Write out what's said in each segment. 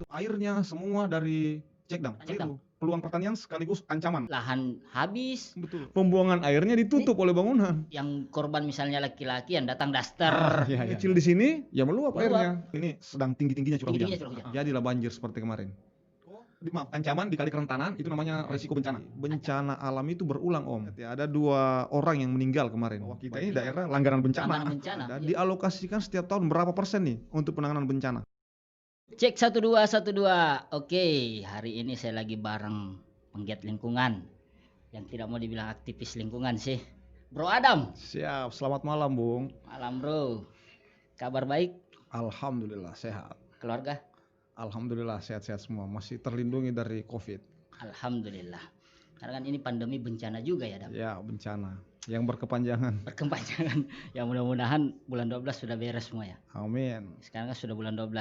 Itu airnya semua dari cek dam. Cek dam. Keliru. Peluang pertanian sekaligus ancaman. Lahan habis. Betul. Pembuangan airnya ditutup oleh bangunan. Yang korban misalnya laki-laki yang datang daster. Kecil di sini ya meluap airnya. Ini sedang tinggi-tingginya curah hujan. hujan. Jadilah banjir seperti kemarin. Maaf, ancaman dikali kerentanan itu namanya resiko bencana. Bencana alam itu berulang, Om. Ya, ada 2 orang yang meninggal kemarin. Kita ini daerah langganan bencana. Dan dialokasikan setiap tahun berapa persen nih untuk penanganan bencana? Cek 1212. Oke, hari ini saya lagi bareng penggiat lingkungan yang tidak mau dibilang aktivis lingkungan sih. Bro Adam. Siap, selamat malam, Bung. Malam, Bro. Kabar baik? Alhamdulillah sehat. Keluarga? Alhamdulillah sehat-sehat semua, masih terlindungi dari COVID. Alhamdulillah. Karena kan ini pandemi bencana juga ya, Dam? Ya, bencana yang berkepanjangan. Ya mudah-mudahan bulan 12 sudah beres semua ya. Amin. Sekarang kan sudah bulan 12.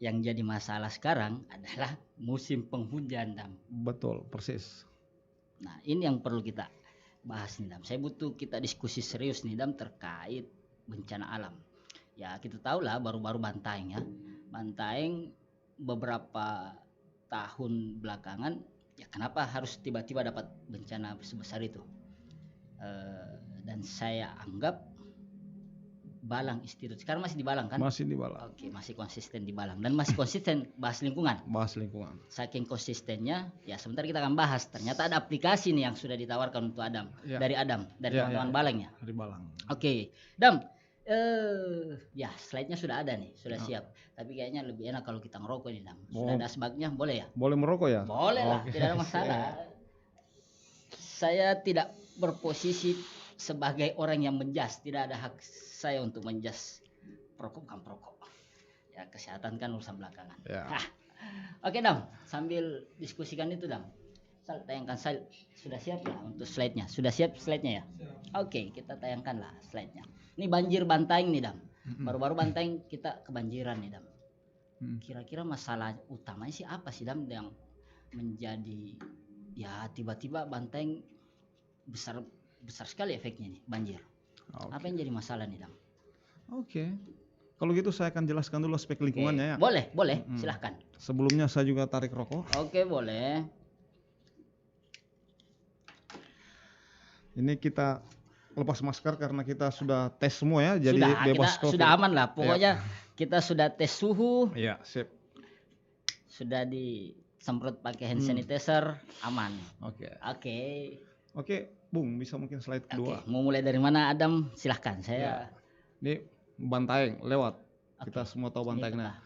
Yang jadi masalah sekarang adalah musim penghujan, Dam. Betul, persis. Nah, ini yang perlu kita bahas nih, Dam. Saya butuh kita diskusi serius nih, Dam, terkait bencana alam. Ya, kita tahu lah baru-baru Bantaeng ya. Bantaeng beberapa tahun belakangan ya kenapa harus tiba-tiba dapat bencana sebesar itu, dan saya anggap Balang Institute sekarang masih di Balang kan? Masih di Balang. Oke, masih konsisten di Balang dan masih konsisten bahas lingkungan. Saking konsistennya ya sebentar kita akan bahas, ternyata ada aplikasi nih yang sudah ditawarkan untuk Adam ya. dari teman-teman Balang ya. Dari Balang. Oke, Dam. Ya slide-nya sudah ada nih, sudah siap. Tapi kayaknya lebih enak kalau kita ngerokok nih, Dam. Sudah ada asbaknya, boleh ya? Boleh merokok ya? Boleh lah, tidak ada masalah. Saya tidak berposisi sebagai orang yang menjas, tidak ada hak saya untuk menjas perokok bukan perokok. Ya kesehatan kan urusan belakangan. Ya. Oke, Dam, sambil diskusikan itu, Dam. Tayangkan slide. Sudah siap ya untuk slide-nya? Sudah siap slide-nya ya? Oke, kita tayangkan lah slide-nya. Ini banjir Bantaeng nih, Dam. Baru-baru Bantaeng kita kebanjiran nih, Dam. Kira-kira masalah utamanya sih apa sih, Dam, yang menjadi ya tiba-tiba Bantaeng besar sekali efeknya nih banjir. Apa yang jadi masalah nih, Dam? Oke. Kalau gitu saya akan jelaskan dulu aspek lingkungannya ya. Boleh, silahkan. Sebelumnya saya juga tarik rokok. Oke, boleh. Ini kita lepas masker karena kita sudah tes semua ya, jadi bebas COVID. Sudah aman lah, pokoknya kita sudah tes suhu. Iya, sip. Sudah disemprot pakai hand sanitizer, aman. Oke, Bung, bisa mungkin slide kedua. Mau mulai dari mana, Adam? Silahkan, saya. Ini Bantaeng lewat. Kita semua tahu Bantaeng. Nah,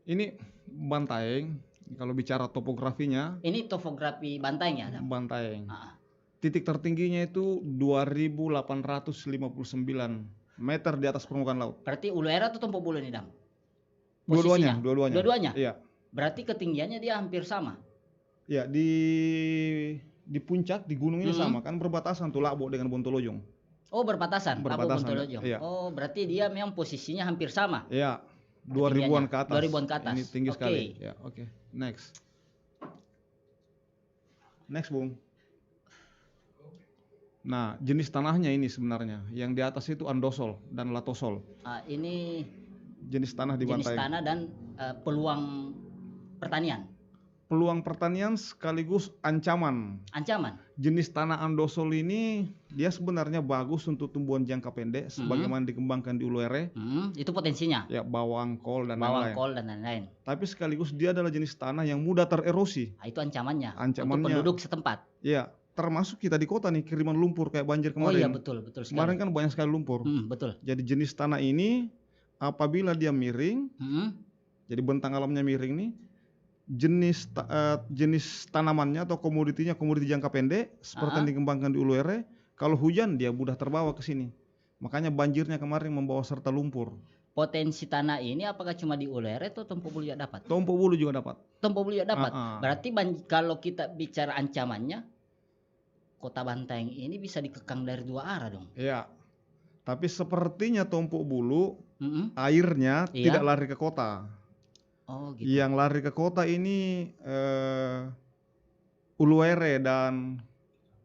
ini Bantaeng, kalau bicara topografinya. Ini topografi Bantaeng ya, Adam? Bantaeng. Titik tertingginya itu 2.859 meter di atas permukaan laut. Berarti Ulu Era atau Tompo Bulu nih, Dam? Dua-duanya. Iya. Berarti ketinggiannya dia hampir sama. Ya, di puncak di gunung ini sama kan, berbatasan tuh Labo dengan Bontolojong. Oh, berbatasan. Labo Bontolojong. Iya. Oh, berarti dia memang posisinya hampir sama. Iya. 2000-an ke atas. 2000-an ke atas. Ini tinggi sekali. Ya, oke. Next, Bung. Nah, jenis tanahnya ini sebenarnya yang di atas itu andosol dan latosol. Ini jenis tanah di Bantaeng. Jenis tanah dan peluang pertanian. Peluang pertanian sekaligus ancaman. Jenis tanah andosol ini dia sebenarnya bagus untuk tumbuhan jangka pendek, sebagaimana dikembangkan di Ulu Ere. Itu potensinya. Ya, bawang, kol dan lain-lain. Tapi sekaligus dia adalah jenis tanah yang mudah tererosi. Itu ancamannya. Untuk penduduk setempat. Ya, termasuk kita di kota nih, kiriman lumpur kayak banjir kemarin. Oh iya, betul sekali. Kemarin kan banyak sekali lumpur. Betul. Jadi jenis tanah ini apabila dia miring, jadi bentang alamnya miring nih, jenis tanamannya atau komoditi jangka pendek seperti yang dikembangkan di Ulu Ere, kalau hujan dia mudah terbawa ke sini. Makanya banjirnya kemarin membawa serta lumpur. Potensi tanah ini apakah cuma di Ulu Ere atau Tompo Bulu juga dapat? Tompo Bulu juga dapat. Berarti kalau kita bicara ancamannya, Kota Bantaeng ini bisa dikekang dari 2 arah dong. Iya. Tapi sepertinya Tompo Bulu airnya tidak lari ke kota. Oh, gitu. Yang lari ke kota ini Ulu Ere dan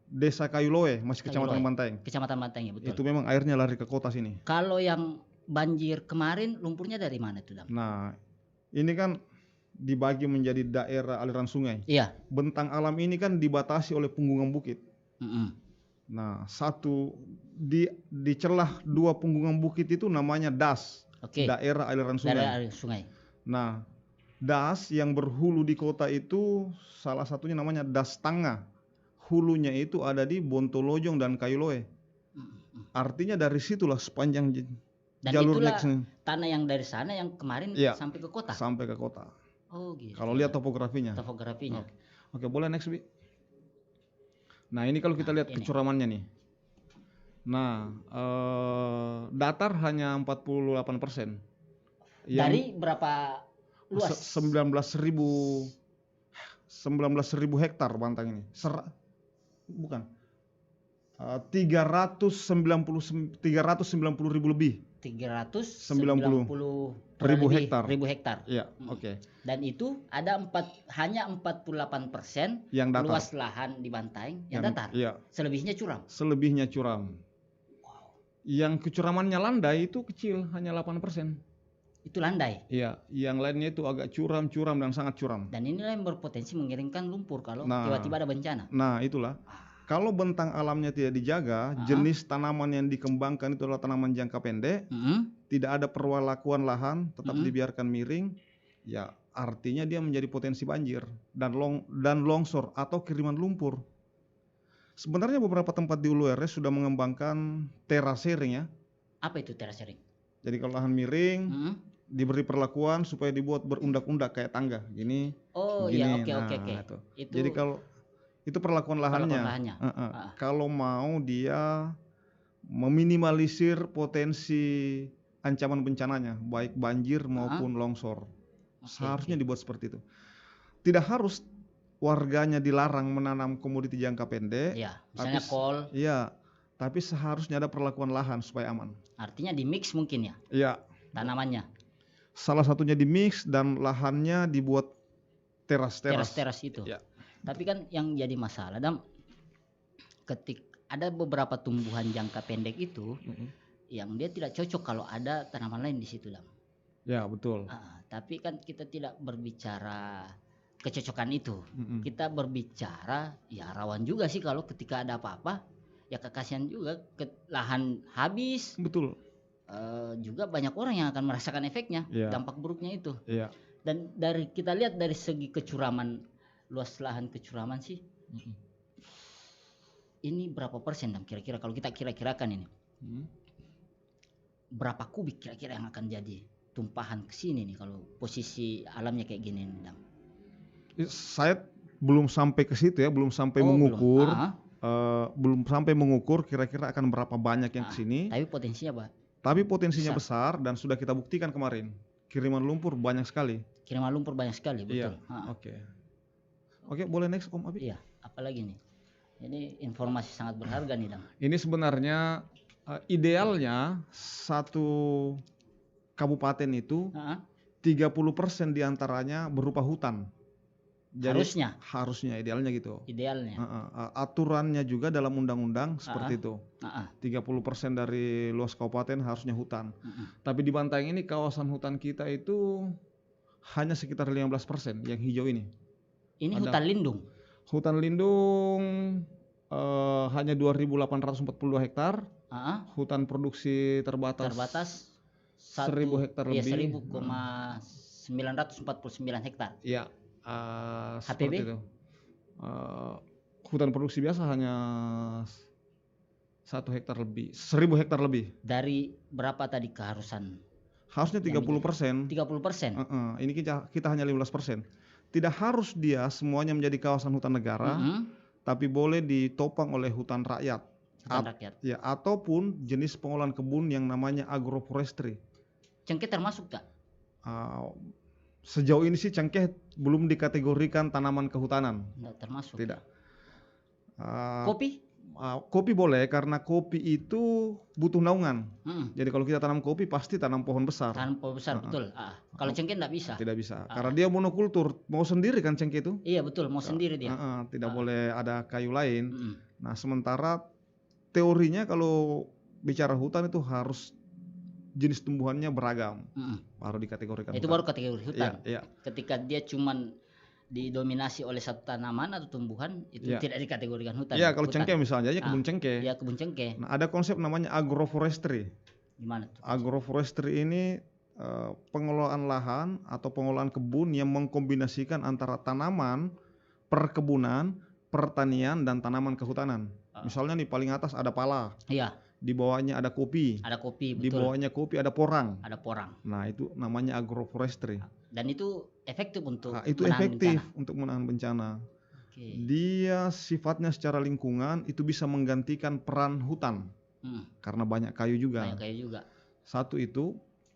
Desa Kayuloe, masih Kecamatan Bantaeng. Kecamatan Bantaeng ya, betul. Itu memang airnya lari ke kota sini. Kalau yang banjir kemarin lumpurnya dari mana itu, Dam? Nah, ini kan dibagi menjadi daerah aliran sungai. Iya. Bentang alam ini kan dibatasi oleh punggungan bukit. Mm-mm. Nah, di celah 2 punggungan bukit itu namanya das, Oke. daerah aliran sungai. Daerah aliran sungai. Nah, das yang berhulu di kota itu salah satunya namanya Das Tanga. Hulunya itu ada di Bontolojong dan Kailoe. Mm-mm. Artinya dari situlah sepanjang Dan jalur itulah next tanah yang dari sana yang kemarin Iya. sampai ke kota. sampai ke kota. Oh gitu. Kalau lihat topografinya. Topografinya. Oke, boleh next, Bi. Nah, ini kalau kita lihat ini. kecuramannya nih. Nah, datar hanya 48%. Dari berapa luas? 19.000 hektar Bantang ini. Bukan. 390.000 lebih. 390.000 hektar. Ya, oke. Dan itu ada hanya 48% Yang datar. luas lahan di Bantaeng yang datar. Iya. Selebihnya curam. Selebihnya curam. Yang kecuramannya landai itu kecil, hanya 8%. Itu landai. Iya, yang lainnya itu agak curam dan sangat curam. Dan inilah yang berpotensi mengirimkan lumpur kalau tiba-tiba ada bencana. Nah, itulah. Kalau bentang alamnya tidak dijaga, jenis tanaman yang dikembangkan itu adalah tanaman jangka pendek, tidak ada perlakuan lahan, tetap dibiarkan miring, ya artinya dia menjadi potensi banjir dan longsor atau kiriman lumpur. Sebenarnya beberapa tempat di Ulu RS sudah mengembangkan terasering ya. Apa itu terasering? Jadi kalau lahan miring, diberi perlakuan supaya dibuat berundak-undak kayak tangga, gini. Oh iya, oke. Itu. Jadi kalau itu perlakuan lahannya. Kalau mau dia meminimalisir potensi ancaman bencananya, baik banjir maupun longsor. Seharusnya dibuat seperti itu. Tidak harus warganya dilarang menanam komoditi jangka pendek. Iya, misalnya kol. Iya, tapi seharusnya ada perlakuan lahan supaya aman. Artinya di mix mungkin ya? Iya. Tanamannya. Salah satunya di mix dan lahannya dibuat teras itu. Ya. Tapi kan yang jadi masalah, ada beberapa tumbuhan jangka pendek itu yang dia tidak cocok kalau ada tanaman lain di situ, Dam. Ya, betul. Tapi kan kita tidak berbicara kecocokan itu. Kita berbicara ya rawan juga sih kalau ketika ada apa-apa ya kekasihan juga, lahan habis. Betul. Juga banyak orang yang akan merasakan efeknya, dampak buruknya itu. Iya. Dan kita lihat dari segi kecuraman, luas lahan kecuraman sih, ini berapa persen Dam kira-kira kalau kita kira-kirakan ini? Berapa kubik kira-kira yang akan jadi tumpahan ke sini nih kalau posisi alamnya kayak gini nih, Dam? Saya belum sampai ke situ ya, belum sampai mengukur. Belum sampai mengukur kira-kira akan berapa banyak yang ke sini. Tapi potensinya apa? Tapi potensinya besar dan sudah kita buktikan kemarin. Kiriman lumpur banyak sekali. Kiriman lumpur banyak sekali, betul. Iya. Oke, boleh next Om Abi? Iya, apalagi nih? Ini informasi sangat berharga nih, Dam. Ini sebenarnya idealnya satu kabupaten itu 30% diantaranya berupa hutan. Jadi, harusnya idealnya gitu. Idealnya. Aturannya juga dalam undang-undang seperti itu. 30% dari luas kabupaten harusnya hutan. Tapi di Bantaeng ini kawasan hutan kita itu hanya sekitar 15% yang hijau ini. Ini hutan lindung. Hutan lindung hanya 2.842 hektar. Hutan produksi terbatas 1.000 hektar lebih. 1.949 hektar. Iya. HPB? Itu. Hutan produksi biasa hanya 1 hektar lebih, 1.000 hektar lebih. Dari berapa tadi keharusan? Harusnya 30%. 30%. Ini kita hanya 15%. Tidak harus dia semuanya menjadi kawasan hutan negara, tapi boleh ditopang oleh hutan rakyat. Ya, ataupun jenis pengolahan kebun yang namanya agroforestry. Cengkeh termasuk tak? Sejauh ini sih cengkeh belum dikategorikan tanaman kehutanan. Tidak termasuk. Tidak. Kopi? Kopi boleh karena kopi itu butuh naungan. Jadi kalau kita tanam kopi pasti tanam pohon besar. Tanam pohon besar, betul. Kalau cengkeh tidak bisa. Tidak bisa. Karena dia monokultur, mau sendiri kan cengkeh itu? Iya betul, mau sendiri dia. Tidak boleh ada kayu lain. Nah sementara teorinya kalau bicara hutan itu harus jenis tumbuhannya beragam, Mm-mm. baru dikategorikan Itu hutan. baru kategori hutan. Iya. Ketika dia cuman didominasi oleh satu tanaman atau tumbuhan, itu Iya. tidak dikategorikan hutan. Iya, kalau Hutan. cengkeh misalnya aja kebun cengkeh. Ya kebun cengkeh. Nah, ada konsep namanya agroforestry. Gimana tuh? Agroforestry ini pengelolaan lahan atau pengelolaan kebun yang mengkombinasikan antara tanaman, perkebunan, pertanian, dan tanaman kehutanan. Misalnya nih paling atas ada pala, Iya, di bawahnya ada kopi, ada kopi, di betul. bawahnya kopi ada porang. Ada porang. Nah, itu namanya agroforestry. Dan itu efektif untuk Nah, itu menahan efektif bencana. untuk menahan bencana. Oke. Dia sifatnya secara lingkungan itu bisa menggantikan peran hutan karena banyak kayu juga. Banyak kayu juga. Satu itu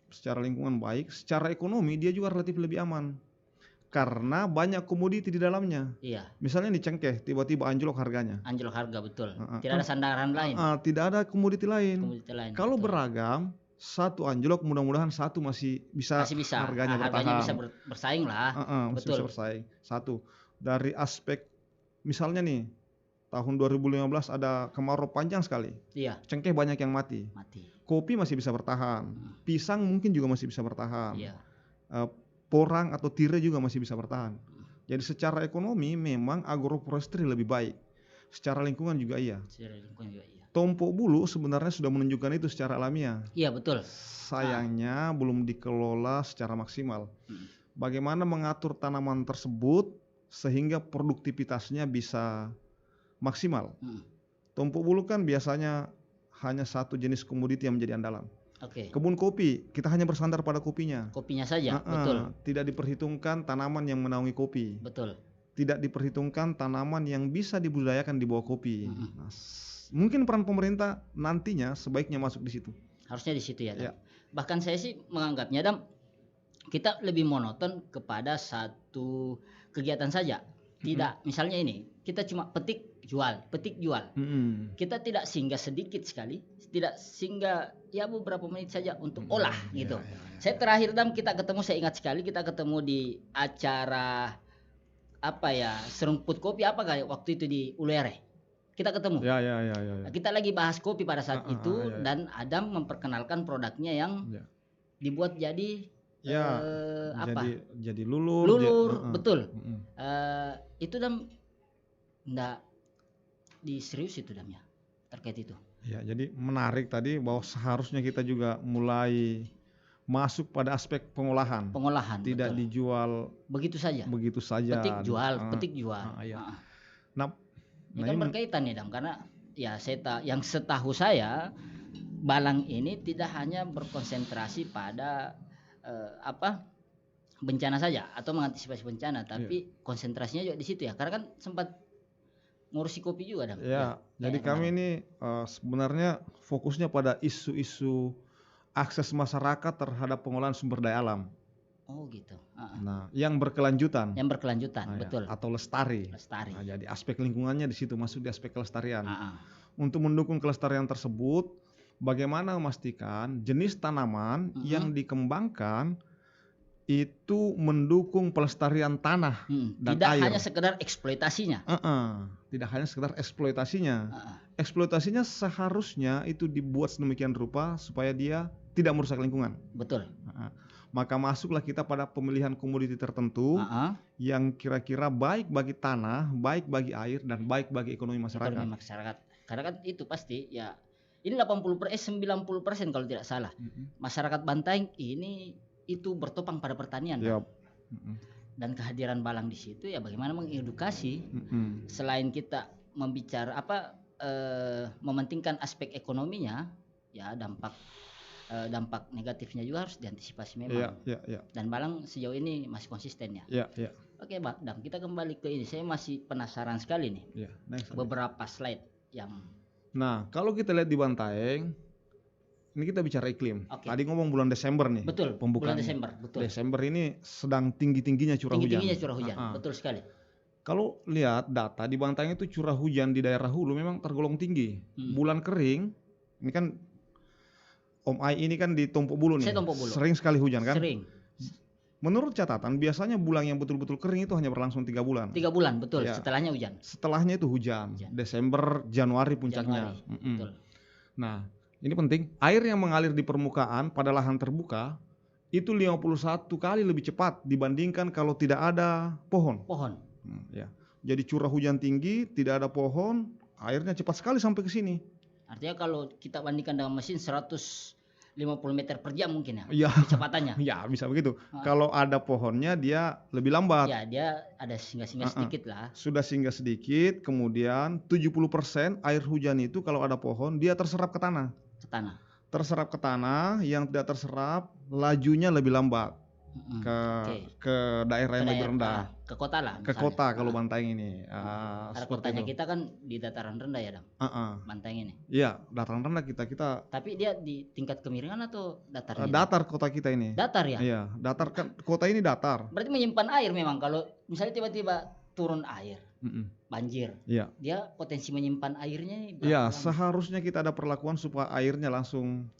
secara lingkungan baik, secara ekonomi dia juga relatif lebih aman karena banyak komoditi di dalamnya. Iya. Misalnya di cengkeh tiba-tiba anjlok harganya. Anjlok harga, betul. Tidak ada sandaran lain. Tidak ada komoditi lain. Komoditi lain. Kalau betul. beragam, satu anjlok mudah-mudahan satu masih bisa. Harganya bertahan. Bisa bersaing lah. Masih bisa bersaing. Satu, dari aspek misalnya nih tahun 2015 ada kemarau panjang sekali. Iya. Cengkeh banyak yang mati. Kopi masih bisa bertahan. Pisang mungkin juga masih bisa bertahan. Iya. Porang atau tirai juga masih bisa bertahan. Jadi secara ekonomi memang agroforestry lebih baik. Secara lingkungan juga iya. Tompok bulu sebenarnya sudah menunjukkan itu secara alamiah. Iya, betul. Sayangnya belum dikelola secara maksimal. Bagaimana mengatur tanaman tersebut sehingga produktivitasnya bisa maksimal. Tompok bulu kan biasanya hanya satu jenis komoditi yang menjadi andalan. Kebun kopi, kita hanya bersandar pada kopinya. Kopinya saja, betul. Tidak diperhitungkan tanaman yang menaungi kopi. Betul. Tidak diperhitungkan tanaman yang bisa dibudidayakan di bawah kopi. Nah, mungkin peran pemerintah nantinya sebaiknya masuk di situ. Harusnya di situ ya, Dam. Bahkan saya sih menganggapnya, Dam, kita lebih monoton kepada satu kegiatan saja. Tidak, misalnya ini, kita cuma petik jual. Kita tidak singgah sedikit sekali, tidak singgah ya beberapa menit saja untuk olah gitu. Saya terakhir, Dam, kita ketemu, saya ingat sekali kita ketemu di acara apa ya, serumput kopi apa kayak waktu itu di Ulere. Kita ketemu. Ya. Kita lagi bahas kopi pada saat itu. Dan Adam memperkenalkan produknya yang dibuat jadi jadi lulur. Betul. Itu Dam enggak diserius itu, Dam, ya, terkait itu. Ya, jadi menarik tadi bahwa seharusnya kita juga mulai masuk pada aspek pengolahan. Tidak betul. Dijual begitu saja. Petik jual. Nah, ini kan berkaitan nih, Dam, karena ya yang setahu saya Balang ini tidak hanya berkonsentrasi pada bencana saja atau mengantisipasi bencana, tapi konsentrasinya juga di situ ya. Karena kan sempat ngurusi kopi juga, Dam. Ya, jadi kami ini sebenarnya fokusnya pada isu-isu akses masyarakat terhadap pengolahan sumber daya alam. Oh gitu. Nah, yang berkelanjutan. Betul. Atau lestari. Nah, jadi aspek lingkungannya di situ, masuk di aspek kelestarian. Untuk mendukung kelestarian tersebut, bagaimana memastikan jenis tanaman yang dikembangkan itu mendukung pelestarian tanah dan tidak air. Hanya sekedar eksploitasinya. Tidak hanya sekedar eksploitasinya. Eksploitasinya seharusnya itu dibuat sedemikian rupa supaya dia tidak merusak lingkungan. Betul. Maka masuklah kita pada pemilihan komoditi tertentu yang kira-kira baik bagi tanah, baik bagi air, dan baik bagi ekonomi masyarakat. Karena kan itu pasti ya. Ini 90% kalau tidak salah. Masyarakat Bantaeng ini itu bertopang pada pertanian. Dan kehadiran Balang di situ ya bagaimana mengedukasi selain kita mementingkan aspek ekonominya, ya dampak negatifnya juga harus diantisipasi memang. Dan Balang sejauh ini masih konsisten ya. Oke, Dam, kita kembali ke ini. Saya masih penasaran sekali nih. Beberapa slide yang. Nah, kalau kita lihat di Bantaeng, ini kita bicara iklim. Tadi ngomong bulan Desember nih. Betul. Pembukaan. Bulan Desember, betul. Desember ini sedang tinggi-tingginya curah hujan. Betul sekali. Kalau lihat data di Bantaeng itu curah hujan di daerah hulu memang tergolong tinggi. Bulan kering, ini kan Om Ai ini kan di Tompok Bulu nih. Sering sekali hujan kan? Sering. Menurut catatan biasanya bulan yang betul-betul kering itu hanya berlangsung 3 bulan. 3 bulan, betul. Ya. Setelahnya hujan. Setelahnya itu hujan. Desember, Januari puncaknya. Betul. Nah, ini penting, air yang mengalir di permukaan pada lahan terbuka itu 51 kali lebih cepat dibandingkan kalau tidak ada pohon. Ya. Jadi curah hujan tinggi, tidak ada pohon, airnya cepat sekali sampai ke sini. Artinya kalau kita bandingkan dengan mesin 150 meter per jam mungkin ya, Iya. kecepatannya. Ya, bisa begitu. Kalau ada pohonnya dia lebih lambat. Ya, dia ada singgah-singgah sedikit lah. Sudah singgah sedikit, kemudian 70% air hujan itu kalau ada pohon dia terserap ke tanah. Terserap ke tanah, yang tidak terserap lajunya lebih lambat ke daerah yang lebih rendah. Ke kota lah. Ke kota kalau Bantaeng ini. Karena kotanya kita kan di dataran rendah ya, Dam. Bantaeng ini. Iya, dataran rendah kita. Tapi dia di tingkat kemiringan atau datar? Datar kota kita ini. Datar ya? Iya, datar kan kota ini datar. Berarti menyimpan air memang kalau misalnya tiba-tiba turun air. Banjir. Iya. Dia potensi menyimpan airnya. Iya, seharusnya kita ada perlakuan supaya airnya langsung.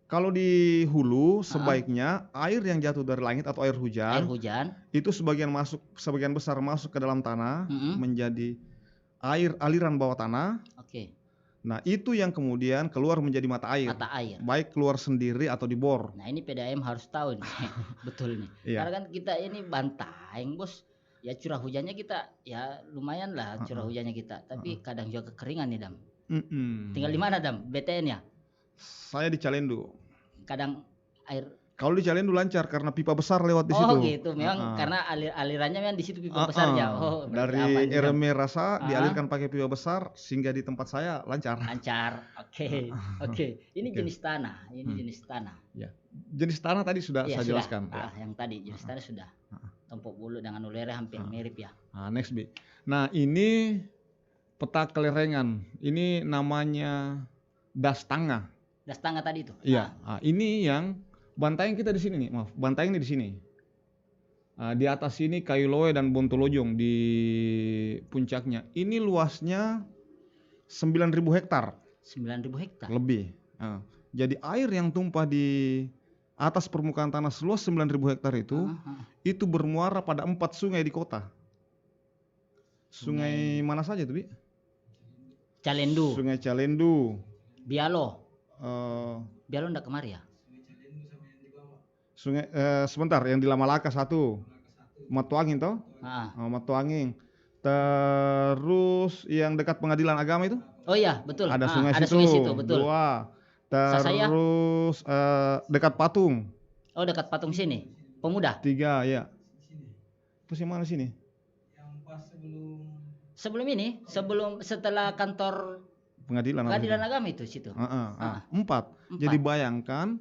Kalau di hulu sebaiknya air yang jatuh dari langit atau air hujan itu sebagian besar masuk ke dalam tanah menjadi air aliran bawah tanah. Nah, itu yang kemudian keluar menjadi mata air. Baik keluar sendiri atau dibor. Nah, ini PDAM harus tahu nih. Betul nih. Karena kan kita ini Bantaeng, Bos. Ya curah hujannya kita ya lumayan lah curah hujannya kita, tapi kadang juga kekeringan nih, Dam. Tinggal di mana, Dam? BTN ya? Saya di Calendu. Kadang air. Kalau di Calendu lancar karena pipa besar lewat di situ. Oh gitu, memang karena alirannya memang di situ pipa besarnya. Oh, dari RME Rasa dialirkan pakai pipa besar sehingga di tempat saya lancar. Oke. Ini jenis tanah. Ya. Jenis tanah tadi sudah saya jelaskan. Yang tadi jenis tanah sudah. Tompok Bulu dengan Ulere hampir mirip ya. Next B. Nah, ini peta kelerengan. Ini namanya Dastanga. Dastanga tadi itu. Iya. Ini yang Bantaeng kita di sini nih. Maaf, Bantaeng ini di sini. Di atas sini Kailoe dan Bontolojong di puncaknya. Ini luasnya 9.000 hektar. 9.000 hektar. Lebih. Jadi air yang tumpah di atas permukaan tanah seluas 9.000 hektar itu bermuara pada 4 sungai di kota. Sungai mana saja tuh, Bi? Calendu. Sungai Calendu. Bialo. Bialo enggak kemari ya? Sungai sebentar, yang di Lamalaka satu. Matuangin toh? Matuangin. Terus yang dekat pengadilan agama itu? Oh iya, betul. Ada sungai situ, betul. 2. Terus dekat patung. Oh, dekat patung sini. Pemuda. 3, ya. Terus yang mana sini? Yang pas sebelum setelah kantor pengadilan agama itu situ. 4. Jadi bayangkan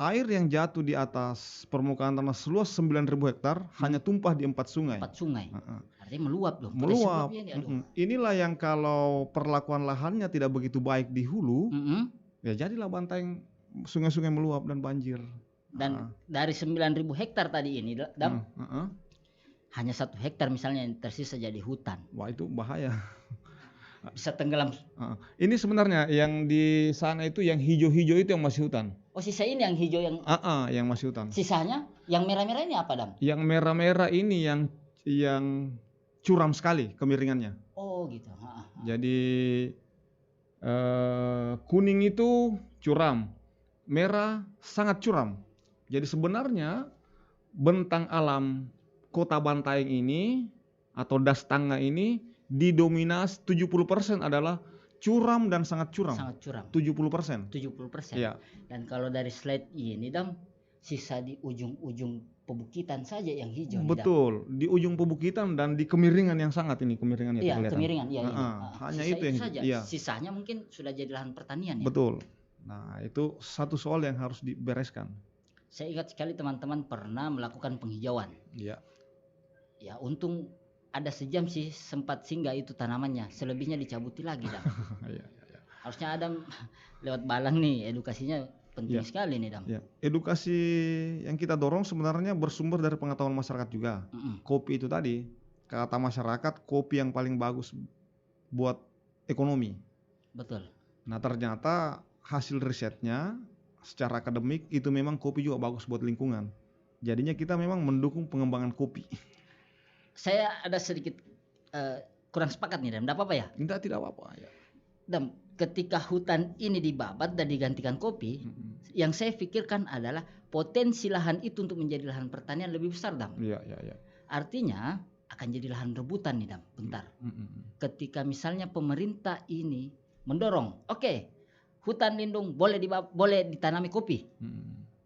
air yang jatuh di atas permukaan tanah seluas 9.000 hektar hanya tumpah di 4 sungai. 4 sungai. Artinya meluap loh. Meluap. Inilah yang kalau perlakuan lahannya tidak begitu baik di hulu, ya jadilah Bantaeng sungai-sungai meluap dan banjir. Dan dari 9.000 hektar tadi ini, Dam, hanya 1 hektar misalnya yang tersisa jadi hutan. Wah, itu bahaya. Bisa tenggelam. Ini sebenarnya yang di sana itu yang hijau-hijau itu yang masih hutan. Oh, sisa ini yang hijau yang masih hutan. Sisanya yang merah-merah ini apa, Dam? Yang merah-merah ini yang curam sekali kemiringannya. Oh, gitu. Jadi kuning itu curam, merah sangat curam. Jadi sebenarnya bentang alam kota Bantaeng ini atau Dastanga ini didominasi 70% adalah curam dan sangat curam. 70%. Ya. Dan kalau dari slide ini, Dam, sisa di ujung-ujung pebukitan saja yang hijau. Betul, di ujung pebukitan dan di kemiringan yang sangat ini kemiringannya. Iya, kemiringan. Hanya itu yang saja. Sisanya mungkin sudah jadi lahan pertanian ya. Betul. Nah, itu satu soal yang harus dibereskan. Saya ingat sekali teman-teman pernah melakukan penghijauan. Iya. Ya, untung ada sejam sih sempat singgah itu tanamannya. Selebihnya dicabuti lagi, Dam. Harusnya Adam lewat Balang nih edukasinya penting sekali nih, Dam. Edukasi yang kita dorong sebenarnya bersumber dari pengetahuan masyarakat juga. Kopi itu tadi, kata masyarakat kopi yang paling bagus buat ekonomi. Betul. Nah, ternyata hasil risetnya secara akademik itu memang kopi juga bagus buat lingkungan. Jadinya kita memang mendukung pengembangan kopi. Saya ada sedikit kurang sepakat nih, Dam. Tidak apa-apa ya? Tidak apa-apa ya. Dam, ketika hutan ini dibabat dan digantikan kopi, yang saya pikirkan adalah potensi lahan itu untuk menjadi lahan pertanian lebih besar, Dam. Iya, iya, iya. Artinya akan jadi lahan rebutan nih, Dam. Bentar. Ketika misalnya pemerintah ini mendorong, oke, hutan lindung boleh ditanami kopi,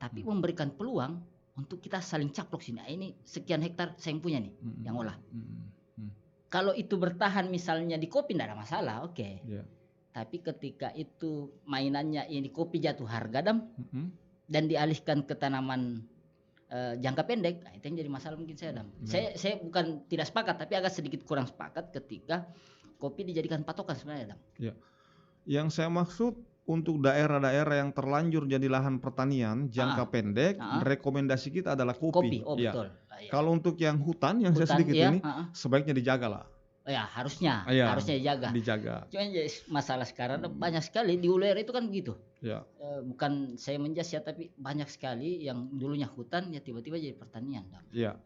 tapi memberikan peluang untuk kita saling caplok sini. Ah, ini sekian hektar saya yang punya nih, yang olah. Kalau itu bertahan misalnya di kopi tidak ada masalah, oke. Iya. Tapi ketika itu mainannya ini kopi jatuh harga, Dam, dan dialihkan ke tanaman jangka pendek, nah itu yang jadi masalah mungkin saya, Dam. Saya bukan tidak sepakat, tapi agak sedikit kurang sepakat ketika kopi dijadikan patokan sebenarnya, Dam. Ya. Yang saya maksud untuk daerah-daerah yang terlanjur jadi lahan pertanian jangka pendek, rekomendasi kita adalah kopi. Oh Ya. betul. Iya. Kalau untuk yang hutan yang saya sedikit ini, sebaiknya dijaga lah. Oh ya, harusnya dijaga. Cuma masalah sekarang banyak sekali di Uler itu kan begitu. Ya. Bukan saya menjas ya, tapi banyak sekali yang dulunya hutan ya tiba-tiba jadi pertanian, Dam. Iya.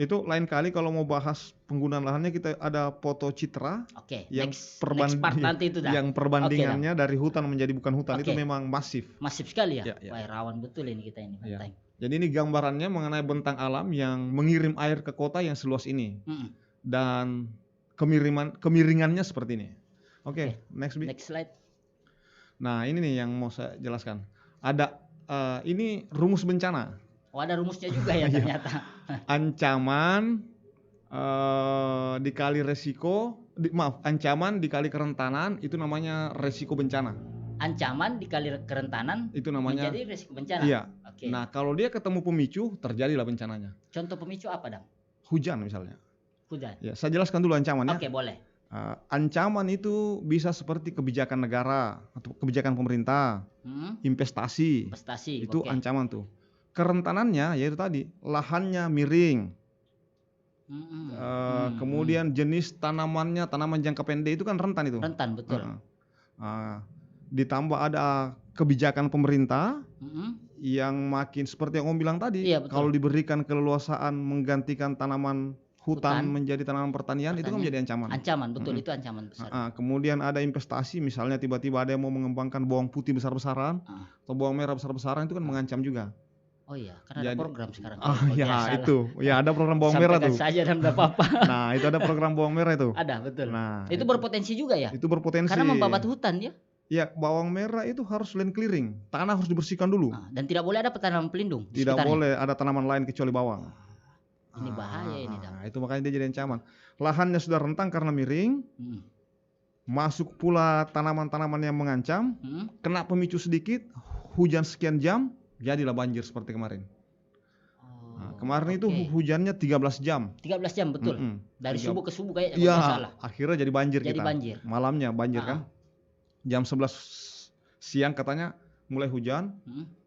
Itu lain kali kalau mau bahas penggunaan lahannya kita ada foto citra. Oke. Yang next part nanti itu dah. Yang perbandingannya dari hutan menjadi bukan hutan itu memang masif. Masif sekali ya. Ya. Wah, rawan betul ini kita ini bentang. Jadi ini gambarannya mengenai bentang alam yang mengirim air ke kota yang seluas ini. Dan kemiringannya seperti ini. Oke, next slide. Nah, ini nih yang mau saya jelaskan. Ada ini rumus bencana. Oh, ada rumusnya juga ya ternyata. Ancaman dikali resiko, ancaman dikali kerentanan itu namanya resiko bencana. Ancaman dikali kerentanan itu namanya menjadi resiko bencana. Iya. Okay. Nah, kalau dia ketemu pemicu, terjadilah bencananya. Contoh pemicu apa, Dam? Hujan misalnya. Hujan. Ya, saya jelaskan dulu ancaman ya. Oke, boleh. Ancaman itu bisa seperti kebijakan negara atau kebijakan pemerintah, investasi. Itu ancaman tuh. Kerentanannya yaitu tadi lahannya miring. Kemudian jenis tanamannya, tanaman jangka pendek itu kan rentan itu. Rentan, betul. Ditambah ada kebijakan pemerintah yang makin seperti yang Om bilang tadi, kalau diberikan keleluasaan menggantikan tanaman hutan menjadi tanaman pertanian itu kan menjadi ancaman. Ancaman, betul, itu ancaman besar. Kemudian ada investasi, misalnya tiba-tiba ada yang mau mengembangkan bawang putih besar-besaran atau bawang merah besar-besaran, itu kan mengancam juga. Oh iya, karena ada program sekarang. Ada program bawang merah tuh. Saja dan enggak apa-apa. Nah, itu ada program bawang merah itu. Ada, betul. Nah, itu berpotensi juga ya? Itu berpotensi. Karena membabat hutan ya? Ya, bawang merah itu harus land clearing. Tanah harus dibersihkan dulu. Dan tidak boleh ada tanaman pelindung. Tidak boleh ada tanaman lain kecuali bawang. Ini bahaya ini, Dam. Itu makanya dia jadi ancaman. Lahannya sudah rentang karena miring. Masuk pula tanaman-tanaman yang mengancam. Kena pemicu sedikit, hujan sekian jam, jadilah banjir seperti kemarin. Kemarin itu hujannya 13 jam. 13 jam, betul. Dari subuh ke subuh kayaknya masalah. Akhirnya jadi banjir kita. Banjir. Malamnya banjir kan. Jam 11 siang katanya mulai hujan.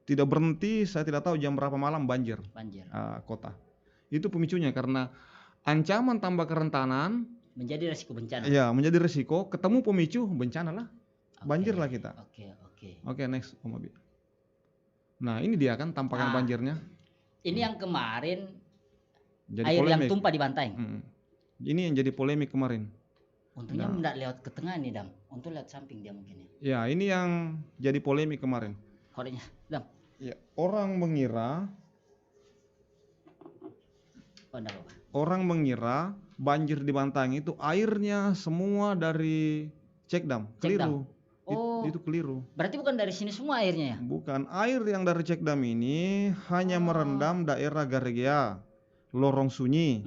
Tidak berhenti, saya tidak tahu jam berapa malam banjir. Kota. Itu pemicunya karena ancaman tambah kerentanan menjadi resiko bencana. Iya, menjadi resiko, ketemu pemicu bencana lah. Banjir lah kita. Oke, next Om Abi. Nah, ini dia kan tampakan banjirnya. Ini yang kemarin jadi air polemik. Yang tumpah di Banteng. Ini yang jadi polemik kemarin. Untungnya tidak lewat ke tengah nih, Dam. Untuk lewat samping dia mungkin ya. Ya, ini yang jadi polemik kemarin. Korenya, Dam. Ya, orang mengira banjir di Banteng itu airnya semua dari Cekdam. Keliru. Itu keliru. Berarti bukan dari sini semua airnya ya? Bukan. Air yang dari Cekdam ini hanya merendam daerah Garegia, Lorong Sunyi,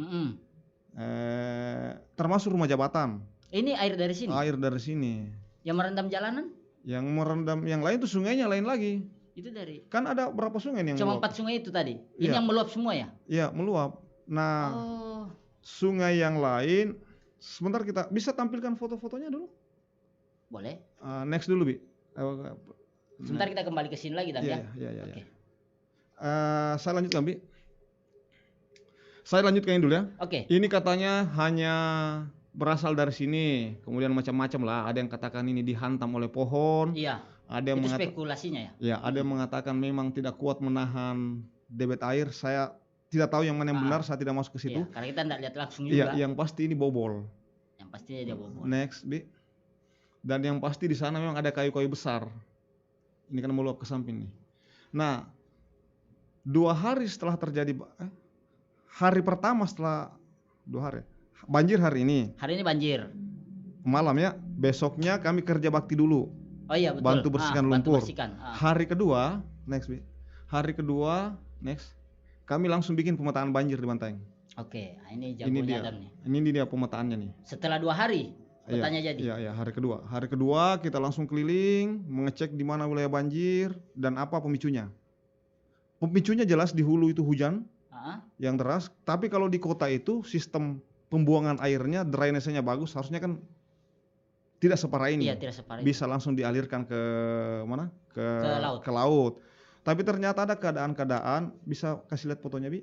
termasuk rumah jabatan. Ini air dari sini? Air dari sini. Yang merendam jalanan? Yang merendam yang lain itu sungainya lain lagi. Itu dari? Kan ada berapa sungai yang cuma meluap? 4 sungai itu tadi? Ini yang meluap semua ya? Iya, meluap. Nah, sungai yang lain, sebentar kita bisa tampilkan foto-fotonya dulu? Boleh. Next dulu, Bi. Sebentar kita kembali ke sini lagi, Dam ya? Iya. Okay. Saya lanjutkan, Bi. Saya lanjutkan dulu ya. Oke. Ini katanya hanya berasal dari sini, kemudian macam-macam lah. Ada yang katakan ini dihantam oleh pohon. Iya. Ada yang itu spekulasinya ya? Ya, ada yang mengatakan memang tidak kuat menahan debit air. Saya tidak tahu yang mana yang benar, saya tidak masuk ke situ. Iya, karena kita tidak lihat langsung juga. Iya, yang pasti ini bobol. Yang pasti dia bobol. Next, Bi. Dan yang pasti di sana memang ada kayu-kayu besar. Ini kan meluap ke samping nih. Nah, 2 hari setelah terjadi hari pertama setelah 2 hari. Banjir hari ini. Hari ini banjir. Malam ya. Besoknya kami kerja bakti dulu. Oh iya betul. Bantu bersihkan lumpur. Bantu bersihkan. Hari kedua, Hari kedua, kami langsung bikin pemetaan banjir di Bantaeng. Oke, ini jagonya Adam nih. Ini dia pemetaannya nih. Setelah 2 hari petanya jadi. Iya, hari kedua. Hari kedua kita langsung keliling, mengecek di mana wilayah banjir dan apa pemicunya. Pemicunya jelas di hulu itu hujan yang deras, tapi kalau di kota itu sistem pembuangan airnya, drainasenya bagus, harusnya kan tidak separah ini. Iya, tidak separah ini. Bisa langsung dialirkan ke mana? Ke laut. Tapi ternyata ada keadaan-keadaan, bisa kasih lihat fotonya Bi,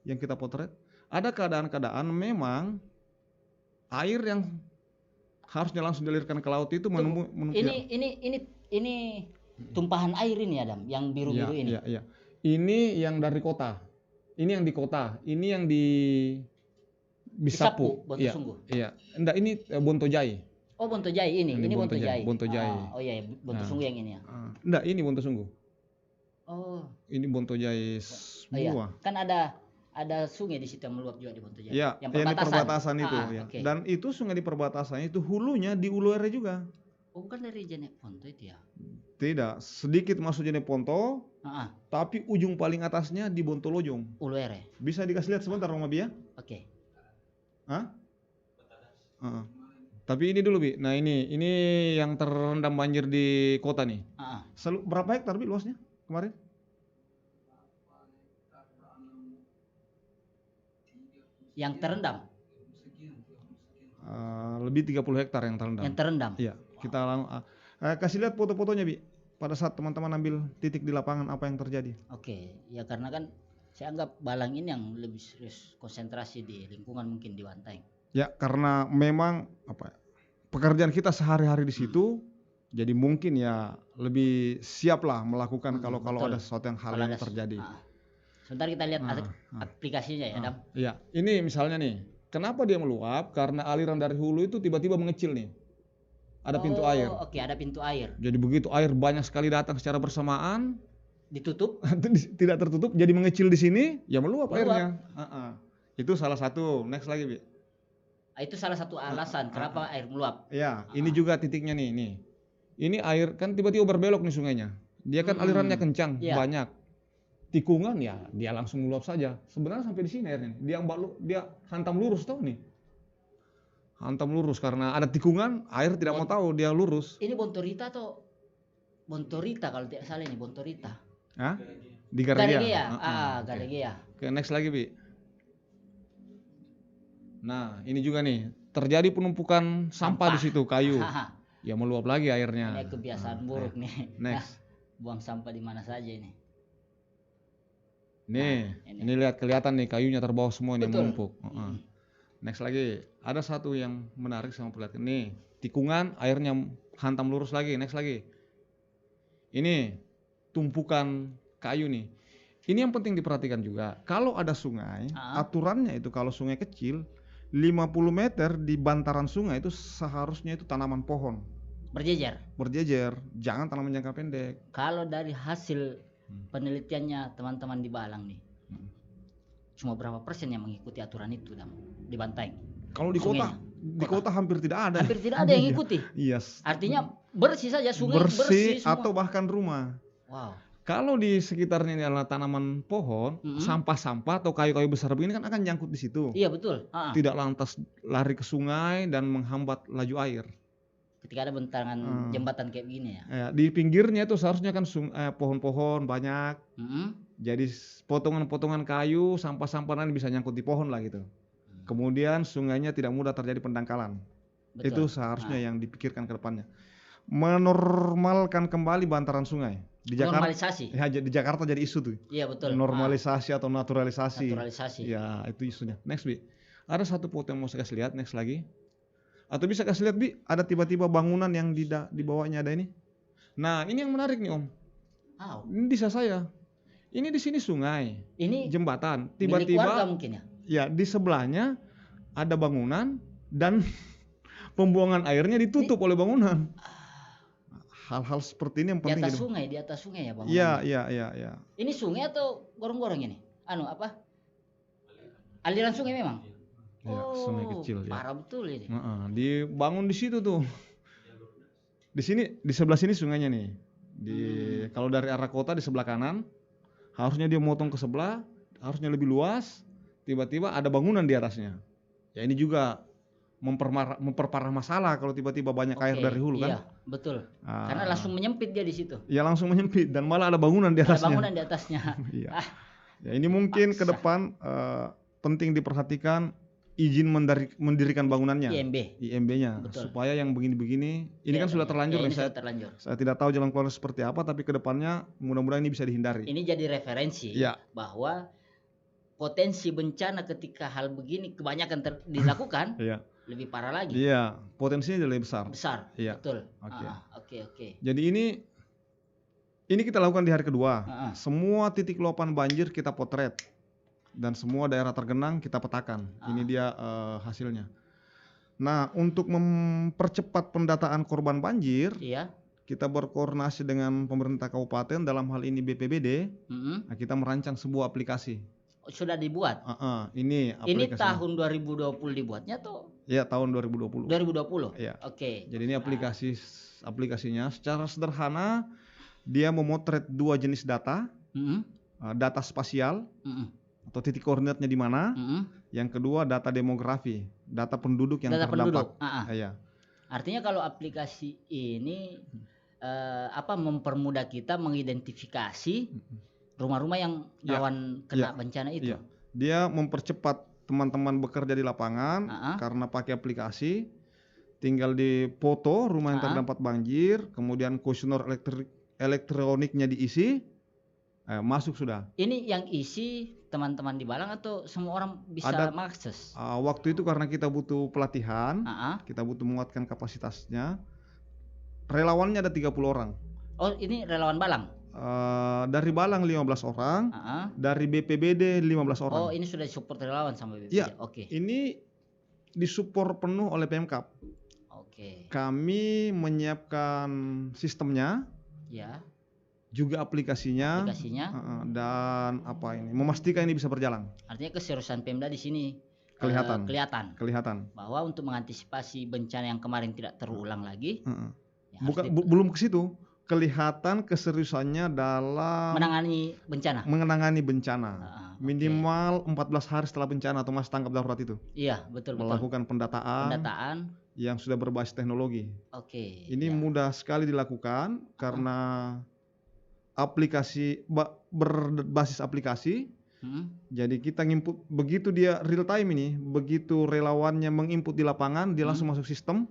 yang kita potret. Ada keadaan-keadaan memang air yang harusnya langsung dialirkan ke laut itu ini tumpahan air ini Adam, yang biru-biru ini. Iya. Ini yang dari kota. Ini yang di kota. Ini yang di Bisapu. Bontosunggu. Iya. Enggak, ini Bontojai. Oh, Bontojai ini. Ini Bontojai. Bontojai. Oh iya, Bontosunggu yang ini ya. Enggak, ini Bontosunggu. Oh. Ini Bontojai semua. Iya. Kan ada sungai di situ yang meluap juga di Bontojai. Iya, yang di perbatasan itu ya. Okay. Dan itu sungai di perbatasan itu hulunya di Uluere juga. Oh, bukan dari Jeneponto itu ya? Tidak, sedikit masuk Jeneponto. Tapi ujung paling atasnya di Bontolojong. Uluere. Bisa dikasih lihat sebentar Mama Bia? Oke. Tapi ini dulu Bi. Nah, ini yang terendam banjir di kota nih. Berapa hektar Bi luasnya kemarin? Yang terendam? Lebih 30 hektar yang terendam. Yang terendam? Iya. Kita kasih lihat foto-fotonya Bi. Pada saat teman-teman ambil titik di lapangan apa yang terjadi. Oke. Ya karena kan saya anggap Balang ini yang lebih serius konsentrasi di lingkungan mungkin di Bantaeng. Ya karena memang pekerjaan kita sehari-hari di situ. Jadi mungkin ya lebih siap lah melakukan kalau ada sesuatu yang terjadi. Sebentar kita lihat aplikasinya ya, Adam. Iya, ini misalnya nih, kenapa dia meluap? Karena aliran dari hulu itu tiba-tiba mengecil nih. Ada pintu air. Oke, ada pintu air. Jadi begitu air banyak sekali datang secara bersamaan, ditutup? Tidak tertutup, jadi mengecil di sini, ya meluap airnya. Itu salah satu. Next lagi, Bi. Itu salah satu alasan kenapa air meluap. Iya, ini juga titiknya nih. Ini air kan tiba-tiba berbelok nih sungainya. Dia kan alirannya kencang, banyak. Tikungan ya dia langsung meluap saja. Sebenarnya sampai di sini airnya. Dia hantam lurus tahu nih. Hantam lurus karena ada tikungan, air tidak mau tahu, dia lurus. Ini Bontorita atau Bontorita kalau tidak salah ini Bontorita. Di Garegea. Garegea. Oke, next lagi, Bi. Nah, ini juga nih, terjadi penumpukan sampah di situ, kayu. Ya meluap lagi airnya. Ini kebiasaan buruk nih. Next. Buang sampah di mana saja ini. Ini lihat kelihatan nih kayunya terbawa semua ini menumpuk. Next lagi, ada satu yang menarik sama perlihatkan nih, tikungan airnya hantam lurus lagi. Next lagi, ini tumpukan kayu nih. Ini yang penting diperhatikan juga. Kalau ada sungai, aturannya itu kalau sungai kecil, 50 meter di bantaran sungai itu seharusnya itu tanaman pohon. Berjejer, jangan tanaman jangka pendek. Kalau dari hasil penelitiannya teman-teman di Balang nih, cuma berapa persen yang mengikuti aturan itu di Bantaeng? Kalau di kota hampir tidak ada. Hampir tidak ada yang ikuti. Yes. Artinya bersih saja sungai bersih semua. Atau bahkan rumah. Wow. Kalau di sekitarnya ini adalah tanaman pohon, sampah-sampah atau kayu-kayu besar begini kan akan nyangkut di situ. Iya betul. Tidak lantas lari ke sungai dan menghambat laju air. Ketika ada bentangan jembatan kayak begini ya. Di pinggirnya itu seharusnya kan pohon-pohon banyak. Jadi potongan-potongan kayu, sampah-sampah nanti bisa nyangkut di pohon lah gitu. Kemudian sungainya tidak mudah terjadi pendangkalan. Betul. Itu seharusnya yang dipikirkan ke depannya. Menormalkan kembali bantaran sungai. Di Jakarta, normalisasi. Ya, di Jakarta jadi isu tuh. Iya betul. Normalisasi atau naturalisasi. Ya itu isunya. Next Bi. Ada satu foto yang mau saya kasih lihat. Next lagi. Atau bisa kasih lihat Bi. Ada tiba-tiba bangunan yang di bawahnya ada ini. Nah ini yang menarik nih Om. Ini desa saya. Ini di sini sungai. Ini jembatan. Tiba-tiba. Milik warga mungkin ya. Ya di sebelahnya ada bangunan dan pembuangan airnya ditutup oleh bangunan. Hal-hal seperti ini yang Di penting. atas sungai, di atas sungai ya bangunannya. Iya. Ini sungai atau gorong-gorong ini? Anu apa? Aliran sungai memang. Ya, sungai kecil ya. Parah betul ini. Dibangun di situ tuh. Di sini, di sebelah sini sungainya nih. Kalau dari arah kota di sebelah kanan, harusnya dia motong ke sebelah, harusnya lebih luas. Tiba-tiba ada bangunan di atasnya. Ya ini juga memperparah masalah kalau tiba-tiba banyak air dari hulu kan. Iya, betul. Karena langsung menyempit dia di situ. Ya langsung menyempit dan malah ada bangunan di atasnya. Ada bangunan di atasnya. Iya. Ya ini mungkin ke depan penting diperhatikan izin mendirikan bangunannya. IMB-nya supaya yang begini-begini ini kan sudah terlanjur nih. Saya tidak tahu jalan keluar seperti apa, tapi ke depannya mudah-mudahan ini bisa dihindari. Ini jadi referensi bahwa potensi bencana ketika hal begini kebanyakan dilakukan lebih parah lagi. Iya, potensinya lebih besar. Iya. Betul. Oke. Jadi ini kita lakukan di hari kedua. Semua titik luapan banjir kita potret dan semua daerah tergenang kita petakan. Ini dia hasilnya. Nah, untuk mempercepat pendataan korban banjir, kita berkoordinasi dengan pemerintah kabupaten, dalam hal ini BPBD. Nah, kita merancang sebuah aplikasi. Sudah dibuat. Ini Ini aplikasinya. tahun 2020 dibuatnya tuh? Iya, tahun 2020. 2020. Iya. Oke. Jadi ini aplikasinya secara sederhana dia memotret dua jenis data. Data spasial atau titik koordinatnya di mana. Yang kedua data demografi, data penduduk yang terdampak. Iya. Artinya kalau aplikasi ini mempermudah kita mengidentifikasi rumah-rumah yang rawan kena bencana itu. Iya. Dia mempercepat teman-teman bekerja di lapangan karena pakai aplikasi. Tinggal dipoto rumah yang terdampak banjir, kemudian kuesioner elektroniknya diisi, masuk sudah. Ini yang isi teman-teman di Balang atau semua orang bisa mengakses? Waktu itu karena kita butuh pelatihan, kita butuh menguatkan kapasitasnya. Relawannya ada 30 orang. Oh, ini relawan Balang? Dari Balang 15 orang, dari BPBD 15 orang. Oh, ini sudah disupport relawan sama BPBD. Ya, ini disupport penuh oleh Pemkab. Kami menyiapkan sistemnya, juga aplikasinya, dan memastikan ini bisa berjalan. Artinya keseriusan Pemda di sini kelihatan bahwa untuk mengantisipasi bencana yang kemarin tidak terulang lagi. Belum ke situ. Kelihatan keseriusannya dalam menangani bencana. Minimal 14 hari setelah bencana atau masa tanggap darurat itu. Iya, betul. Melakukan pendataan yang sudah berbasis teknologi. Ini mudah sekali dilakukan karena aplikasi berbasis aplikasi. Jadi kita nginput, begitu dia real time ini, begitu relawannya menginput di lapangan, dia langsung masuk sistem,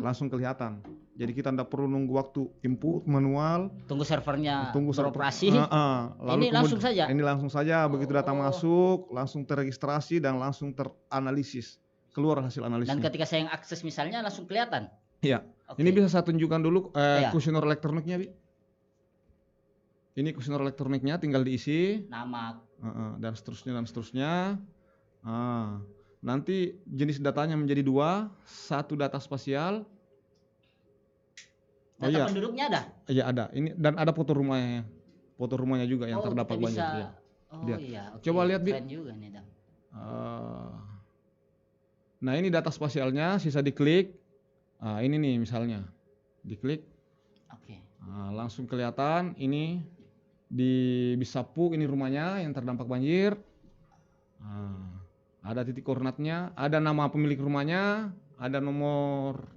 langsung kelihatan. Jadi kita tidak perlu nunggu waktu input manual, tunggu servernya beroperasi. Lalu ini langsung saja begitu data masuk, langsung terregistrasi dan langsung teranalisis, keluar hasil analisisnya. Dan ketika saya akses misalnya langsung kelihatan. Iya. Ini bisa saya tunjukkan dulu kuesioner elektroniknya, Bi. Ini kuesioner elektroniknya tinggal diisi nama dan seterusnya. Nanti jenis datanya menjadi 2, satu data spasial. Data penduduknya ada? Iya ada. Ini dan ada foto rumahnya. Foto rumahnya juga yang terdapat banjir. Coba lihat, Bi. Keren juga nih, Dam. Nah, ini data spasialnya, sisa diklik. Ini nih misalnya. Diklik. Langsung kelihatan ini di Bisapu, ini rumahnya yang terdampak banjir. Ada titik koordinatnya, ada nama pemilik rumahnya, ada nomor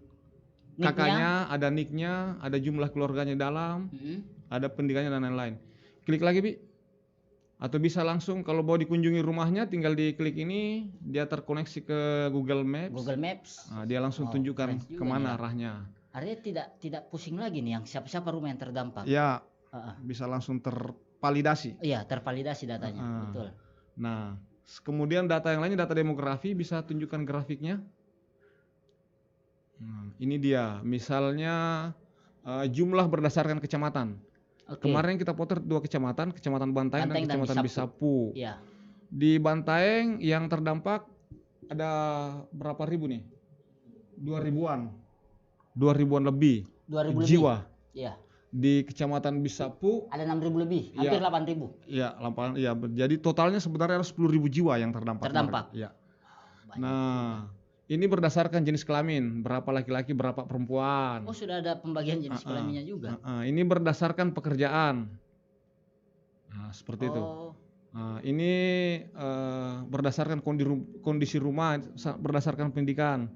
kakaknya, ada nicknya, ada jumlah keluarganya dalam, ada pendidikannya dan lain-lain. Klik lagi, Bi. Atau bisa langsung kalau mau dikunjungi rumahnya, tinggal diklik ini, dia terkoneksi ke Google Maps. Dia langsung tunjukkan kemana arahnya. Artinya tidak pusing lagi nih yang siapa-siapa rumah yang terdampak. Ya, bisa langsung tervalidasi. Iya, tervalidasi datanya, betul. Nah, kemudian data yang lainnya, data demografi, bisa tunjukkan grafiknya. Ini dia, misalnya jumlah berdasarkan kecamatan. Kemarin kita potret 2 kecamatan, Kecamatan Bantaeng dan Kecamatan Bisapu. Di Bantaeng yang terdampak ada berapa ribu nih? 2000-an. 2000-an lebih 2000 lebih. jiwa. Iya. Di Kecamatan Bisapu Ada 6.000 lebih, hampir 8.000. ya, jadi totalnya sebenarnya ada 10.000 jiwa yang terdampak. Ya. Banyak. Nah, ini berdasarkan jenis kelamin, berapa laki-laki, berapa perempuan. Oh, sudah ada pembagian jenis kelaminnya juga. Ini berdasarkan pekerjaan. Nah, seperti itu. Nah, ini berdasarkan kondisi rumah, berdasarkan pendidikan.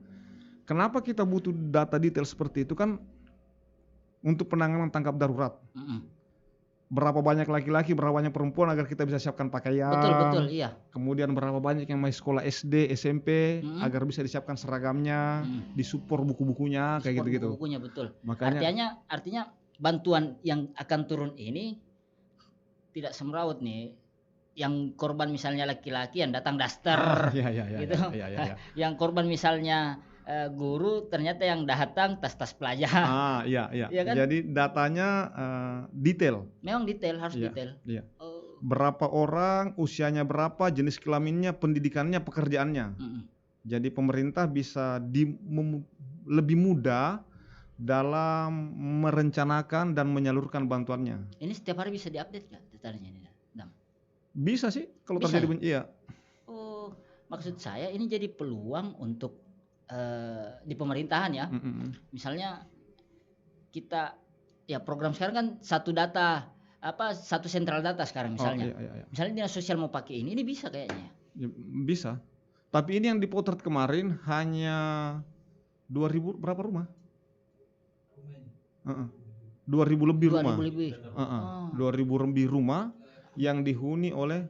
Kenapa kita butuh data detail seperti itu kan untuk penanganan tanggap darurat. Berapa banyak laki-laki, berapa banyak perempuan agar kita bisa siapkan pakaian. Betul, iya. Kemudian berapa banyak yang masih sekolah SD, SMP agar bisa disiapkan seragamnya, disupport buku-bukunya, kayak gitu-gitu. Bukunya betul. Makanya Artinya bantuan yang akan turun ini tidak semrawut nih. Yang korban misalnya laki-laki yang datang daster, gitu. Yang korban misalnya guru ternyata yang datang tas-tas pelajar. Iya kan? Jadi datanya detail. Memang detail, harus detail. Iya. Berapa orang, usianya berapa, jenis kelaminnya, pendidikannya, pekerjaannya. Jadi pemerintah bisa lebih mudah dalam merencanakan dan menyalurkan bantuannya. Ini setiap hari bisa diupdate nggak datanya ini, Dam? Bisa sih kalau terjadi iya. Oh, maksud saya ini jadi peluang untuk di pemerintahan ya. Misalnya kita ya program sekarang kan satu sentral data sekarang misalnya. Misalnya dinas sosial mau pakai ini bisa kayaknya. Ya, bisa. Tapi ini yang dipotret kemarin hanya 2000 berapa rumah? 2000 lebih rumah. 2000 lebih rumah yang dihuni oleh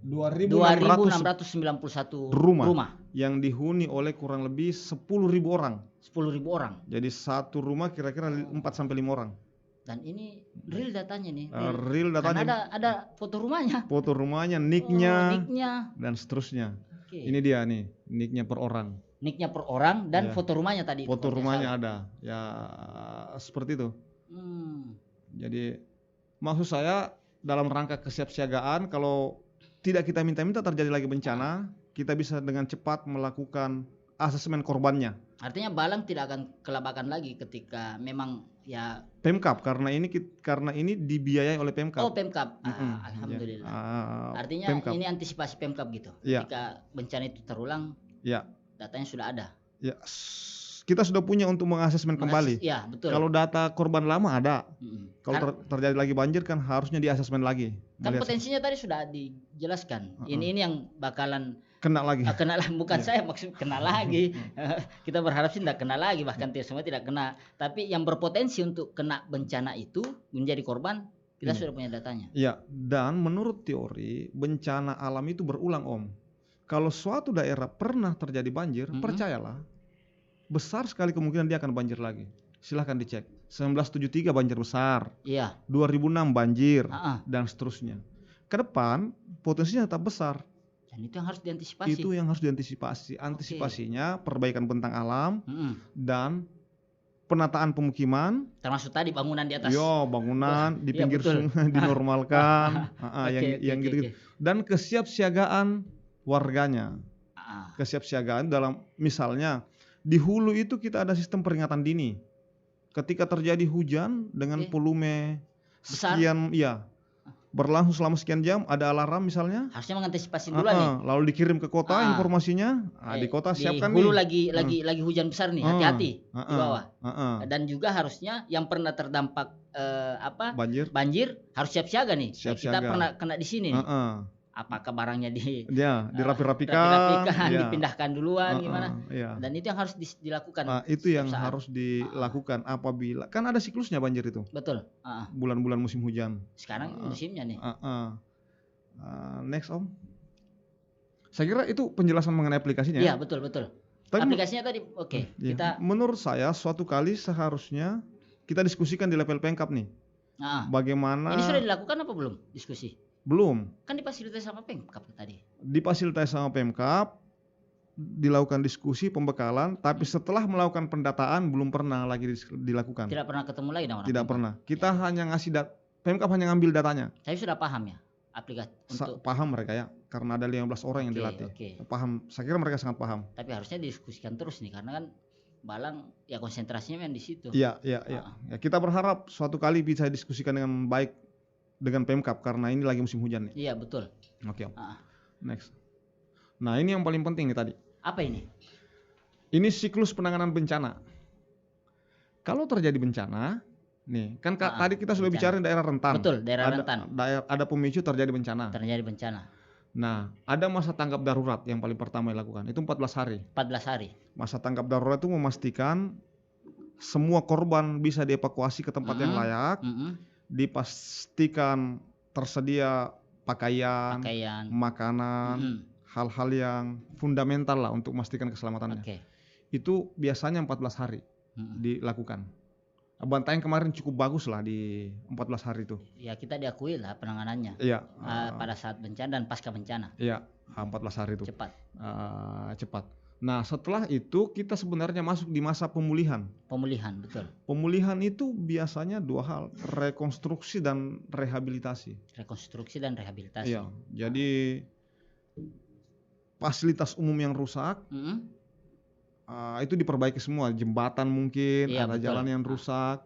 2.691 rumah yang dihuni oleh kurang lebih 10.000 orang. 10.000 orang. Jadi satu rumah kira-kira 4 sampai 5 orang. Dan ini real datanya nih. Real datanya. Kan ada foto rumahnya. Foto rumahnya, nicknya, dan seterusnya. Ini dia nih, nicknya per orang. Nicknya per orang dan foto rumahnya tadi. Foto rumahnya ada. Ya seperti itu. Jadi maksud saya dalam rangka kesiapsiagaan, kalau tidak kita minta-minta terjadi lagi bencana, kita bisa dengan cepat melakukan asesmen korbannya. Artinya Balang tidak akan kelabakan lagi ketika memang ya Pemkab karena ini dibiayai oleh Pemkab. Oh, Pemkab. Alhamdulillah. Artinya Pemkab. Ini antisipasi Pemkab gitu. Ketika bencana itu terulang, datanya sudah ada. Ya, kita sudah punya untuk mengasesmen kembali. Ya, betul. Kalau data korban lama ada. Kalau terjadi lagi banjir kan harusnya diasesmen lagi. Kan potensinya tadi sudah dijelaskan. Ini yang bakalan kena lagi. Bukan saya maksud kena lagi. Kita berharap sih tidak kena lagi, bahkan semua tidak kena. Tapi yang berpotensi untuk kena bencana itu menjadi korban, kita sudah punya datanya. Iya, dan menurut teori bencana alam itu berulang, Om. Kalau suatu daerah pernah terjadi banjir, percayalah, besar sekali kemungkinan dia akan banjir lagi. Silahkan dicek. 1973 banjir besar. 2006 banjir dan seterusnya. Ke depan potensinya tetap besar. Dan itu yang harus diantisipasi. Itu yang harus diantisipasi. Antisipasinya perbaikan bentang alam dan penataan pemukiman. Termasuk tadi bangunan di atas. Bangunan di pinggir sungai dinormalkan. Yang gitu-gitu. Dan kesiapsiagaan warganya. Kesiapsiagaan dalam misalnya di hulu itu kita ada sistem peringatan dini. Ketika terjadi hujan dengan volume sekian, berlangsung selama sekian jam, ada alarm misalnya. Harusnya mengantisipasi dulu nih. Lalu dikirim ke kota informasinya. Di kota siapkan hulu lagi hujan besar nih, hati-hati di bawah. Dan juga harusnya yang pernah terdampak banjir harus siap-siaga nih. Kita pernah kena di sini nih. Apakah barangnya dirapi-rapikan, dipindahkan duluan gimana? Dan itu yang harus dilakukan. Itu yang harus dilakukan apabila kan ada siklusnya banjir itu. Betul. Bulan-bulan musim hujan. Sekarang musimnya nih. Next, Om. Saya kira itu penjelasan mengenai aplikasinya. Iya, betul. Aplikasinya tadi kita. Menurut saya suatu kali seharusnya kita diskusikan di level Pemkab nih. Bagaimana? Ini sudah dilakukan apa belum diskusi? Belum. Kan difasilitasi sama Pemkab tadi. Difasilitasi sama Pemkab, dilakukan diskusi pembekalan, tapi setelah melakukan pendataan belum pernah lagi dilakukan. Tidak pernah ketemu lagi dengan orang. Tidak pernah. Kita hanya ngasih Pemkab hanya ngambil datanya. Saya sudah paham ya aplikasi untuk Paham mereka ya, karena ada 15 orang yang Oke, dilatih. oke. Paham, saya kira mereka sangat paham. Tapi harusnya didiskusikan terus nih karena kan Balang ya konsentrasinya memang di situ. Iya, iya, iya. Ya, kita berharap suatu kali bisa diskusikan dengan baik dengan Pemkab karena ini lagi musim hujan nih. Iya, betul. Oke, Om. Ah, Next. Nah, ini yang paling penting nih tadi. apa ini? Ini siklus penanganan bencana. Kalau terjadi bencana, nih kan tadi kita sudah bencana. bicara daerah rentan. Betul, daerah ada, rentan. Ada pemicu terjadi bencana. Terjadi bencana. Nah, ada masa tanggap darurat yang paling pertama dilakukan. Itu 14 hari. 14 hari. Masa tanggap darurat itu memastikan semua korban bisa dievakuasi ke tempat yang layak, dipastikan tersedia pakaian, makanan, hal-hal yang fundamental lah untuk memastikan keselamatannya. Oke. Itu biasanya 14 hari dilakukan. Bantaeng kemarin cukup bagus lah di 14 hari itu. Ya, kita diakui lah penanganannya. Iya. Pada saat bencana dan pasca bencana. Iya, 14 hari itu. Cepat. Cepat. Nah, setelah itu kita sebenarnya masuk di masa pemulihan. Pemulihan, betul. Pemulihan itu biasanya dua hal, rekonstruksi dan rehabilitasi. Rekonstruksi dan rehabilitasi. Iya, jadi fasilitas umum yang rusak itu diperbaiki semua, jembatan mungkin, Iya, ada betul. jalan yang rusak,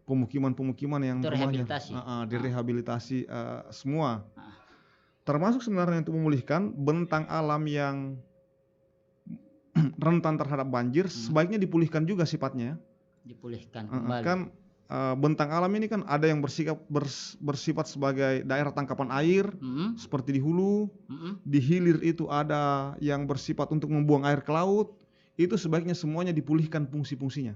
pemukiman-pemukiman yang Itu rumahnya rehabilitasi. direhabilitasi semua. Termasuk sebenarnya untuk memulihkan bentang alam yang rentan terhadap banjir, sebaiknya dipulihkan juga sifatnya. Dipulihkan kembali. Kan bentang alam ini kan ada yang bersifat sebagai daerah tangkapan air, seperti di hulu, di hilir itu ada yang bersifat untuk membuang air ke laut. Itu sebaiknya semuanya dipulihkan fungsi-fungsinya.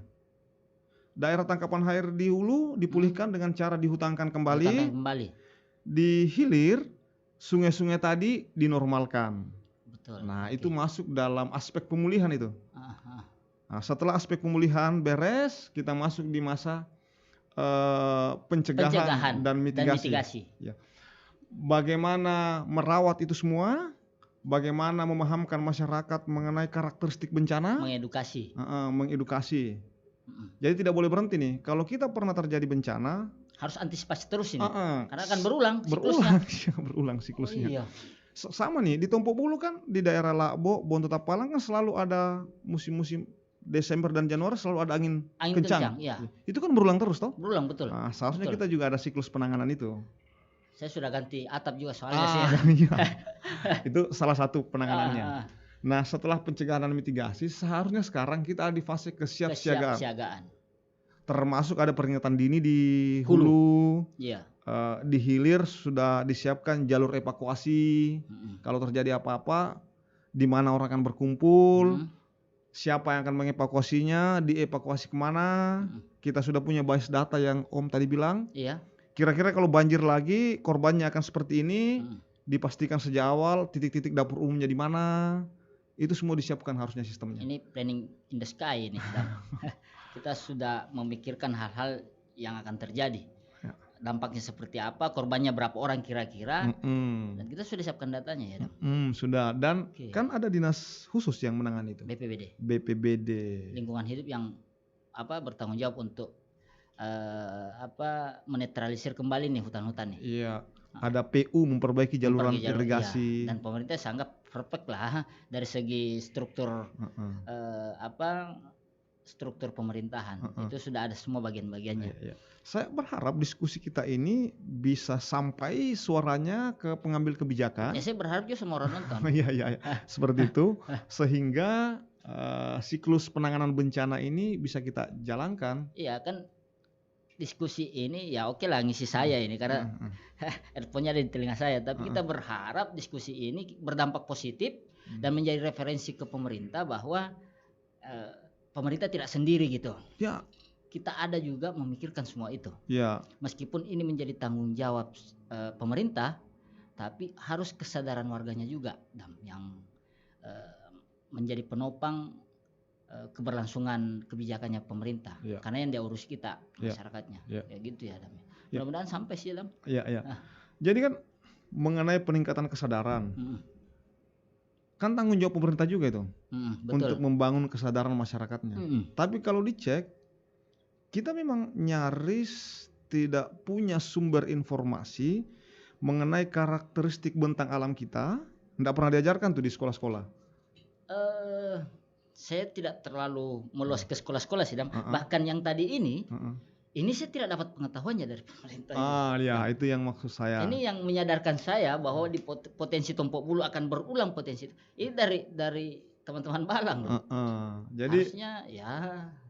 Daerah tangkapan air di hulu dipulihkan dengan cara dihutangkan kembali. Di hilir, sungai-sungai tadi dinormalkan. Betul. Nah, itu masuk dalam aspek pemulihan itu. Nah, setelah aspek pemulihan beres, kita masuk di masa pencegahan dan mitigasi. Ya. Bagaimana merawat itu semua? Bagaimana memahamkan masyarakat mengenai karakteristik bencana? Mengedukasi. Jadi tidak boleh berhenti nih. Kalau kita pernah terjadi bencana, harus antisipasi terus ini. Karena akan berulang siklusnya. Iya. Sama nih di Tompo Bulu kan, di daerah Labo, Bonto Tapalang kan selalu ada musim-musim Desember dan Januari selalu ada angin kencang. Ya. Itu kan berulang terus toh? Berulang, betul. Nah, seharusnya kita juga ada siklus penanganan itu. Saya sudah ganti atap juga soalnya sih. Iya. Itu salah satu penanganannya. Nah, setelah pencegahan dan mitigasi, seharusnya sekarang kita ada di fase kesiapsiagaan. Termasuk ada peringatan dini di hulu. Iya. Di hilir sudah disiapkan jalur evakuasi. Kalau terjadi apa-apa, di mana orang akan berkumpul, siapa yang akan mengevakuasinya, dievakuasi kemana. Kita sudah punya base data yang Om tadi bilang. Iya. Kira-kira kalau banjir lagi, korbannya akan seperti ini, dipastikan sejak awal titik-titik dapur umumnya di mana. Itu semua disiapkan harusnya sistemnya. Ini planning in the sky ini. Kita sudah memikirkan hal-hal yang akan terjadi. Ya. Dampaknya seperti apa, korbannya berapa orang kira-kira. Dan kita sudah siapkan datanya ya. Sudah. Dan kan ada dinas khusus yang menangani itu. BPBD. Lingkungan hidup yang bertanggung jawab untuk menetralisir kembali nih hutan-hutan nih. Iya. Ada PU memperbaiki jalur irigasi. Dan pemerintah sangat perfect lah dari segi struktur struktur pemerintahan. Itu sudah ada semua bagian-bagiannya. Iya. Saya berharap diskusi kita ini bisa sampai suaranya ke pengambil kebijakan. Ya, saya berharap juga semua orang nonton. Iya. Seperti itu sehingga siklus penanganan bencana ini bisa kita jalankan. Iya kan. Diskusi ini ya oke lah ngisi saya ini karena earphone-nya ada di telinga saya, tapi kita berharap diskusi ini berdampak positif dan menjadi referensi ke pemerintah bahwa pemerintah tidak sendiri gitu. Ya. Kita ada juga memikirkan semua itu. Ya. Meskipun ini menjadi tanggung jawab pemerintah, tapi harus kesadaran warganya juga yang menjadi penopang keberlangsungan kebijakannya pemerintah. Ya. Karena yang diurus kita masyarakatnya. Ya gitu ya Dam. Mudah-mudahan sampai sih Dam. Iya. Jadi kan mengenai peningkatan kesadaran. Kan tanggung jawab pemerintah juga itu. Untuk membangun kesadaran masyarakatnya. Tapi kalau dicek, kita memang nyaris tidak punya sumber informasi mengenai karakteristik bentang alam kita, tidak pernah diajarkan tuh di sekolah-sekolah. Saya tidak terlalu meluas ke sekolah-sekolah sih, Dam. Uh-uh. Bahkan yang tadi Uh-uh. ini saya tidak dapat pengetahuannya dari pemerintah. Ya, itu yang maksud saya. Ini yang menyadarkan saya bahwa di potensi Tompok Bulu akan berulang potensi itu. Ini dari teman-teman Balang loh. Jadi harusnya ya.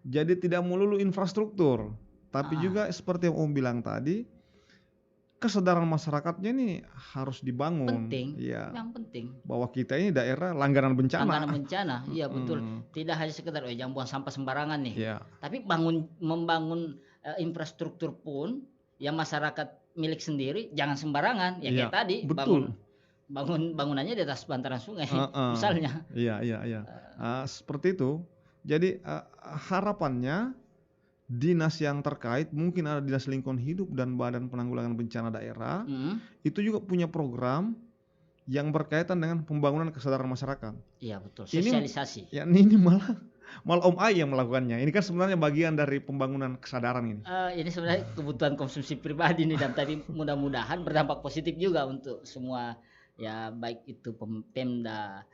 Jadi tidak melulu infrastruktur, tapi juga seperti yang Om bilang tadi, kesadaran masyarakatnya ini harus dibangun. Penting. Ya. Yang penting. Bahwa kita ini daerah langganan bencana. Langganan bencana, iya betul. Tidak hanya sekedar jangan buang sampah sembarangan nih. Ya. Tapi membangun infrastruktur pun yang masyarakat milik sendiri jangan sembarangan. Ya kayak tadi betul. bangunannya di atas bantaran sungai misalnya. Iya. Seperti itu. Jadi harapannya dinas yang terkait, mungkin ada dinas lingkungan hidup dan badan penanggulangan bencana daerah, itu juga punya program yang berkaitan dengan pembangunan kesadaran masyarakat. Iya betul. Sosialisasi. Ini malah Om Ai yang melakukannya. Ini kan sebenarnya bagian dari pembangunan kesadaran ini. Ini sebenarnya kebutuhan konsumsi pribadi nih, dan tapi mudah-mudahan berdampak positif juga untuk semua, ya baik itu Pemda,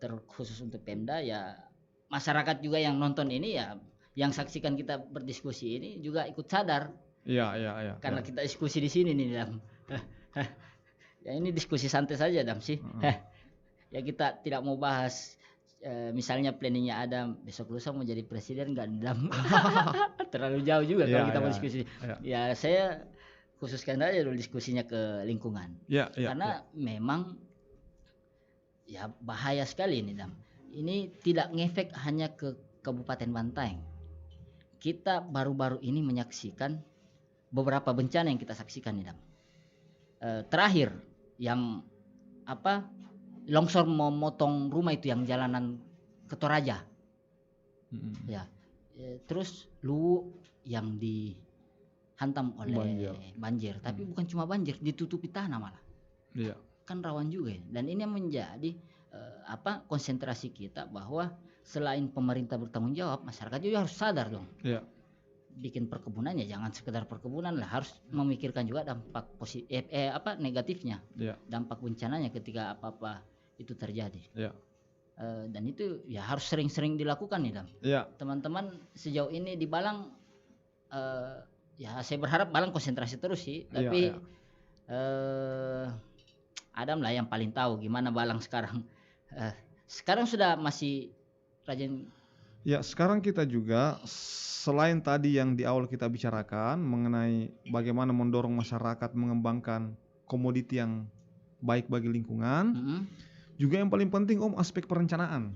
terkhusus untuk Pemda, ya masyarakat juga yang nonton ini, ya yang saksikan kita berdiskusi ini juga ikut sadar. Iya. Karena kita diskusi di sini nih, Dam. Ya ini diskusi santai saja, Dam sih. Ya kita tidak mau bahas misalnya planningnya ada besok lusa mau jadi presiden nggak, Dam. Terlalu jauh juga kalau kita mau diskusi. Ya saya khususkan aja dulu diskusinya ke lingkungan. Karena memang ya bahaya sekali ini, Dam. Ini tidak ngefek hanya ke Kabupaten Bantaeng. Kita baru-baru ini menyaksikan beberapa bencana yang kita saksikan nih, Dam. Terakhir yang longsor memotong rumah itu yang jalanan ke Toraja. Ya. Terus Luwu yang dihantam oleh banjir. Tapi bukan cuma banjir, ditutupi tanah malah. Iya. Kan rawan juga ya. Dan ini yang menjadi konsentrasi kita bahwa selain pemerintah bertanggung jawab, masyarakat juga harus sadar dong. Iya. Bikin perkebunan ya jangan sekedar perkebunan lah, harus memikirkan juga dampak negatifnya. Iya. Dampak bencananya ketika apa-apa itu terjadi. Iya. Dan itu ya harus sering-sering dilakukan nih, Dam. Iya. Teman-teman sejauh ini di Balang, ya saya berharap Balang konsentrasi terus sih, tapi Adam lah yang paling tahu gimana Balang sekarang. Sekarang sudah masih rajin. Ya, sekarang kita juga selain tadi yang di awal kita bicarakan mengenai bagaimana mendorong masyarakat mengembangkan komoditi yang baik bagi lingkungan, juga yang paling penting Om, aspek perencanaan.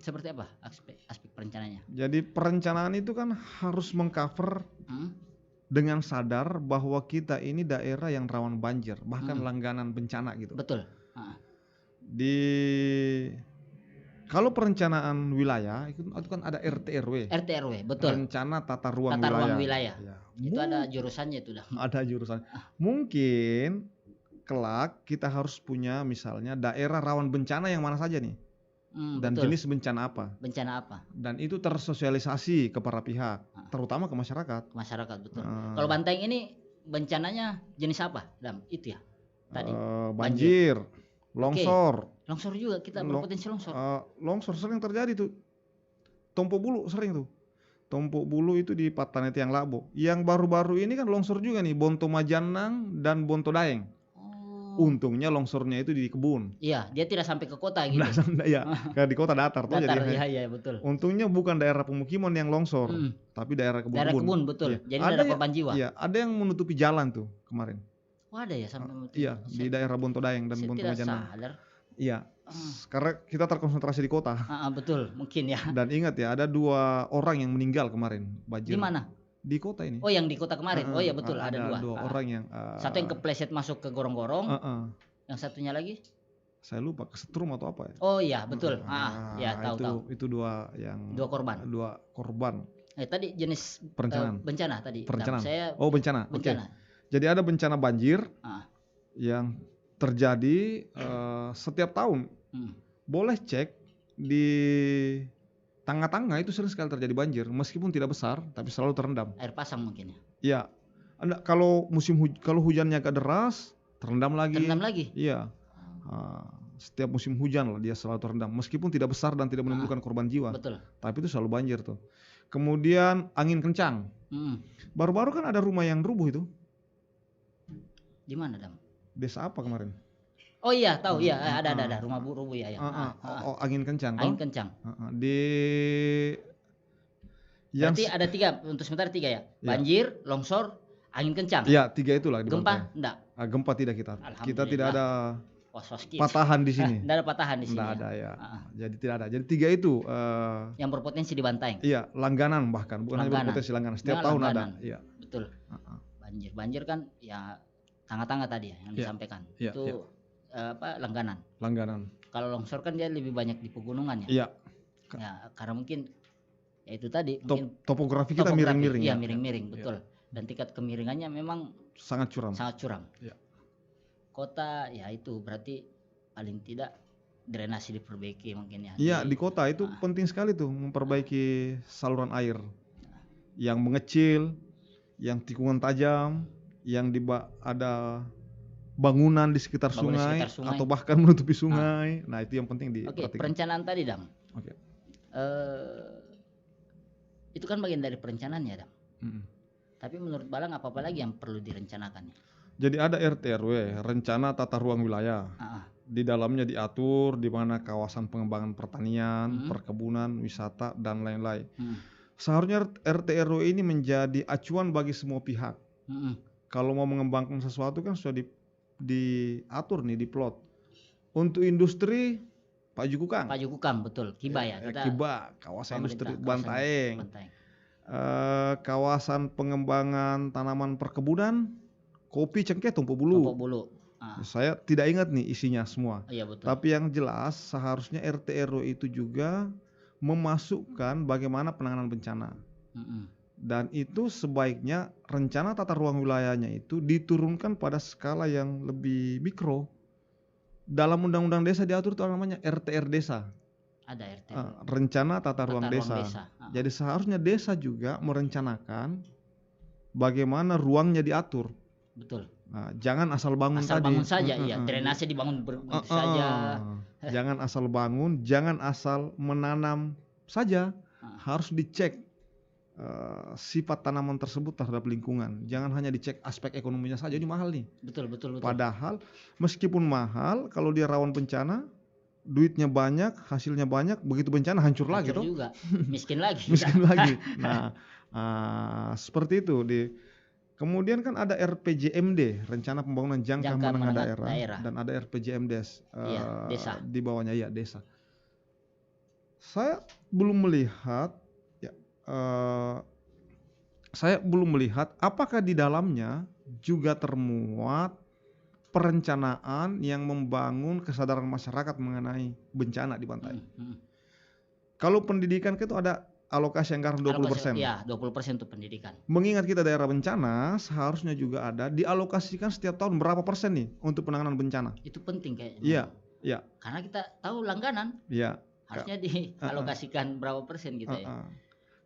Seperti apa aspek perencanaannya? Jadi perencanaan itu kan harus mengcover dengan sadar bahwa kita ini daerah yang rawan banjir, bahkan langganan bencana gitu. Betul. Kalau perencanaan wilayah itu kan ada RT/RW. RT/RW, betul. Rencana tata ruang wilayah. Ya. Itu ada jurusannya itu dah. Ada jurusan. Mungkin kelak kita harus punya misalnya daerah rawan bencana yang mana saja nih. Dan betul. jenis bencana apa. Dan itu tersosialisasi ke para pihak, terutama ke masyarakat. Masyarakat, betul. Kalau Bantaeng ini bencananya jenis apa, Dam? Itu ya tadi. Banjir, longsor. Longsor juga kita berpotensi longsor. Longsor sering terjadi tuh. Tompok Bulu sering tuh. Tompok Bulu itu di Patanet yang Labo. Yang baru-baru ini kan longsor juga nih, Bonto Majanang dan Bonto Daeng. Untungnya longsornya itu di kebun. Iya, dia tidak sampai ke kota gitu. Iya, kayak di kota datar tuh jadi. Iya, betul. Untungnya bukan daerah pemukiman yang longsor, tapi daerah kebun. Daerah kebun, betul. Iya. Jadi ada korban jiwa. Iya, ada yang menutupi jalan tuh kemarin. Ada ya sampai menutupi. Iya, di daerah Bonto Daeng dan Bonto Majanang. Sadar. Iya. Karena kita terkonsentrasi di kota. Betul, mungkin ya. Dan ingat ya, ada 2 orang yang meninggal kemarin banjir. Di mana? Di kota ini. Oh, yang di kota kemarin. Oh iya betul, ada 2 orang yang satu yang kepleset masuk ke gorong-gorong. Yang satunya lagi? Saya lupa, kesetrum atau apa ya? Oh iya, betul. Ya, tahu. Itu 2 korban. 2 korban. Tadi jenis bencana tadi. Perencanaan. Bencana. Okay. Jadi ada bencana banjir yang terjadi setiap tahun. Boleh cek di tengah-tengah itu sering sekali terjadi banjir, meskipun tidak besar tapi selalu terendam. Air pasang mungkin ya. Iya. Kalau kalau hujannya agak deras, terendam lagi. Terendam lagi. Iya. Setiap musim hujan lah dia selalu terendam, meskipun tidak besar dan tidak menimbulkan korban jiwa. Betul. Tapi itu selalu banjir tuh. Kemudian angin kencang. Baru-baru kan ada rumah yang rubuh itu. Di mana, Dam? Desa apa kemarin? Oh iya, tahu ya, ada rumah rubuh ya. Angin kencang. Angin kencang. Berarti ada 3, untuk sementara 3 ya. Banjir, longsor, angin kencang. Iya, 3 itulah di Gempa enggak? Gempa tidak kita. Kita tidak ada was-was patahan di sini. Tidak ada patahan di sini. Tidak ada ya. Jadi tidak ada. Jadi 3 itu yang berpotensi di Bantaeng. Iya, langganan bahkan, bukan hanya berpotensi langganan. Setiap tahun ada. Iya. Betul. Banjir kan ya tangga-tangga tadi ya yang disampaikan. Itu langganan. Kalau longsor kan dia lebih banyak di pegunungan ya. Iya. Ya, karena mungkin ya itu tadi topografi kita miring-miring. Iya, miring-miring, betul. Dan tingkat kemiringannya memang sangat curam. Iya. Kota ya itu berarti paling tidak drainasi diperbaiki mungkin ya. Iya, di kota itu penting sekali tuh memperbaiki saluran air yang mengecil, yang tikungan tajam, yang ada bangunan di sekitar sungai atau bahkan menutupi sungai. Nah, itu yang penting diperhatikan. Perencanaan tadi, Dam. Itu kan bagian dari perencanaan ya, Dam. Tapi menurut Balang apa lagi yang perlu direncanakan? Jadi ada RT/RW, rencana tata ruang wilayah. Di dalamnya diatur di mana kawasan pengembangan pertanian, perkebunan, wisata dan lain-lain. Seharusnya RT/RW ini menjadi acuan bagi semua pihak. Kalau mau mengembangkan sesuatu kan sudah diatur nih, diplot. Untuk industri Pak Jukukang, betul. Kiba ya. Kiba, kawasan industri Bantaeng. Kawasan pengembangan tanaman perkebunan, kopi, cengkeh, Tompo Bulu. Saya tidak ingat nih isinya semua. Iya, betul. Tapi yang jelas seharusnya RT/RW itu juga memasukkan bagaimana penanganan bencana. Dan itu sebaiknya rencana tata ruang wilayahnya itu diturunkan pada skala yang lebih mikro. Dalam undang-undang desa diatur itu namanya RTR desa. Ada RT. Rencana tata ruang desa. Jadi seharusnya desa juga merencanakan bagaimana ruangnya diatur. Betul. Jangan asal bangun bangun saja, iya. Drainase dibangun begitu saja. Jangan asal bangun, jangan asal menanam saja. Harus dicek sifat tanaman tersebut terhadap lingkungan. Jangan hanya dicek aspek ekonominya saja, ini mahal nih. Betul. Padahal meskipun mahal, kalau dia rawan bencana, duitnya banyak, hasilnya banyak, begitu bencana hancur lagi toh. Juga. Miskin lagi. Nah, seperti itu. Kemudian kan ada RPJMD, rencana pembangunan jangka menengah daerah, dan ada RPJMDes desa. Di bawahnya desa. Saya belum melihat apakah di dalamnya juga termuat perencanaan yang membangun kesadaran masyarakat mengenai bencana di Bantaeng. Kalau pendidikan itu ada alokasi anggaran 20%. Iya, 20% untuk pendidikan. Mengingat kita daerah bencana, seharusnya juga ada dialokasikan setiap tahun berapa persen nih untuk penanganan bencana. Itu penting kayaknya. Iya. Karena kita tahu langganan. Iya. Harusnya dialokasikan berapa persen gitu ya.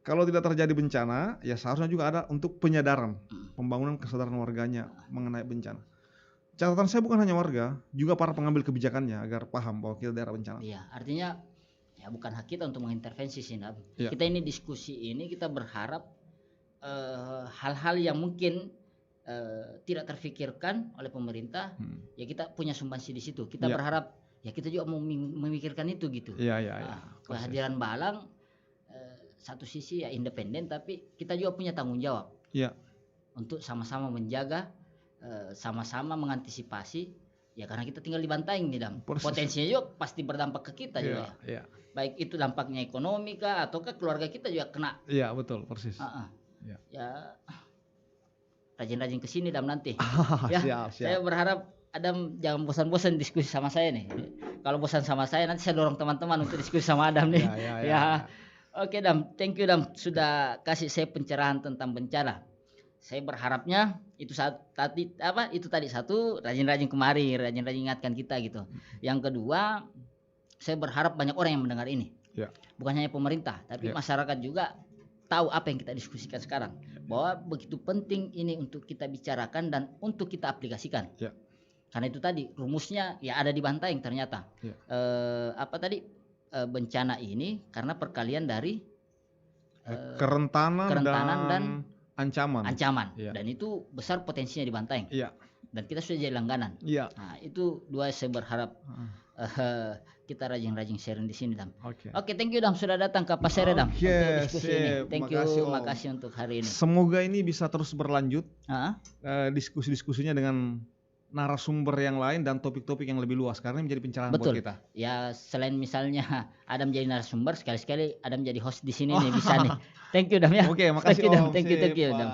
Kalau tidak terjadi bencana, ya seharusnya juga ada untuk penyadaran, pembangunan kesadaran warganya mengenai bencana. Catatan saya bukan hanya warga, juga para pengambil kebijakannya agar paham bahwa kita daerah bencana. Iya, artinya ya bukan hak kita untuk mengintervensi sih, Nab. Kita ini diskusi ini kita berharap hal-hal yang mungkin tidak terfikirkan oleh pemerintah, ya kita punya sumbangsi di situ. Kita berharap ya kita juga mau memikirkan itu gitu. Kehadiran Balang satu sisi ya independen, tapi kita juga punya tanggung jawab untuk sama-sama menjaga, sama-sama mengantisipasi ya, karena kita tinggal di Bantaeng nih, Dam. Potensinya juga pasti berdampak ke kita juga ya. Baik itu dampaknya ekonomi kah ataukah keluarga kita juga kena. Iya, betul, persis. Ya rajin-rajin kesini, Dam, nanti. Siap. Saya berharap Adam jangan bosan-bosan diskusi sama saya nih. Kalau bosan sama saya nanti saya dorong teman-teman untuk diskusi sama Adam nih. Ya. Oke, Dam, thank you, Dam, sudah kasih saya pencerahan tentang bencana. Saya berharapnya itu tadi satu, rajin-rajin kemari, rajin-rajin ingatkan kita gitu. Yang kedua, saya berharap banyak orang yang mendengar ini. Bukan hanya pemerintah, tapi masyarakat juga tahu apa yang kita diskusikan sekarang, bahwa begitu penting ini untuk kita bicarakan dan untuk kita aplikasikan. Ya. Karena itu tadi rumusnya ya ada di Bantaeng ternyata. Ya. Apa tadi bencana ini karena perkalian dari kerentanan dan ancaman. Ya. Dan itu besar potensinya di Bantaeng. Iya. Dan kita sudah jadi langganan. Iya. Nah, itu dua saya berharap kita rajin-rajin sharing di sini, Dam. Oke, thank you, Dam, sudah datang ke Pasere, Dam, untuk diskusi ini. Thank you, makasih untuk hari ini. Semoga ini bisa terus berlanjut, diskusi-diskusinya dengan narasumber yang lain dan topik-topik yang lebih luas, karena menjadi pencerahan buat kita. Ya, selain misalnya Adam jadi narasumber, sekali-sekali Adam jadi host di sini nih bisa nih. Thank you, Dam, ya. Oke, makasih, Dam. Om. Thank you, Dam.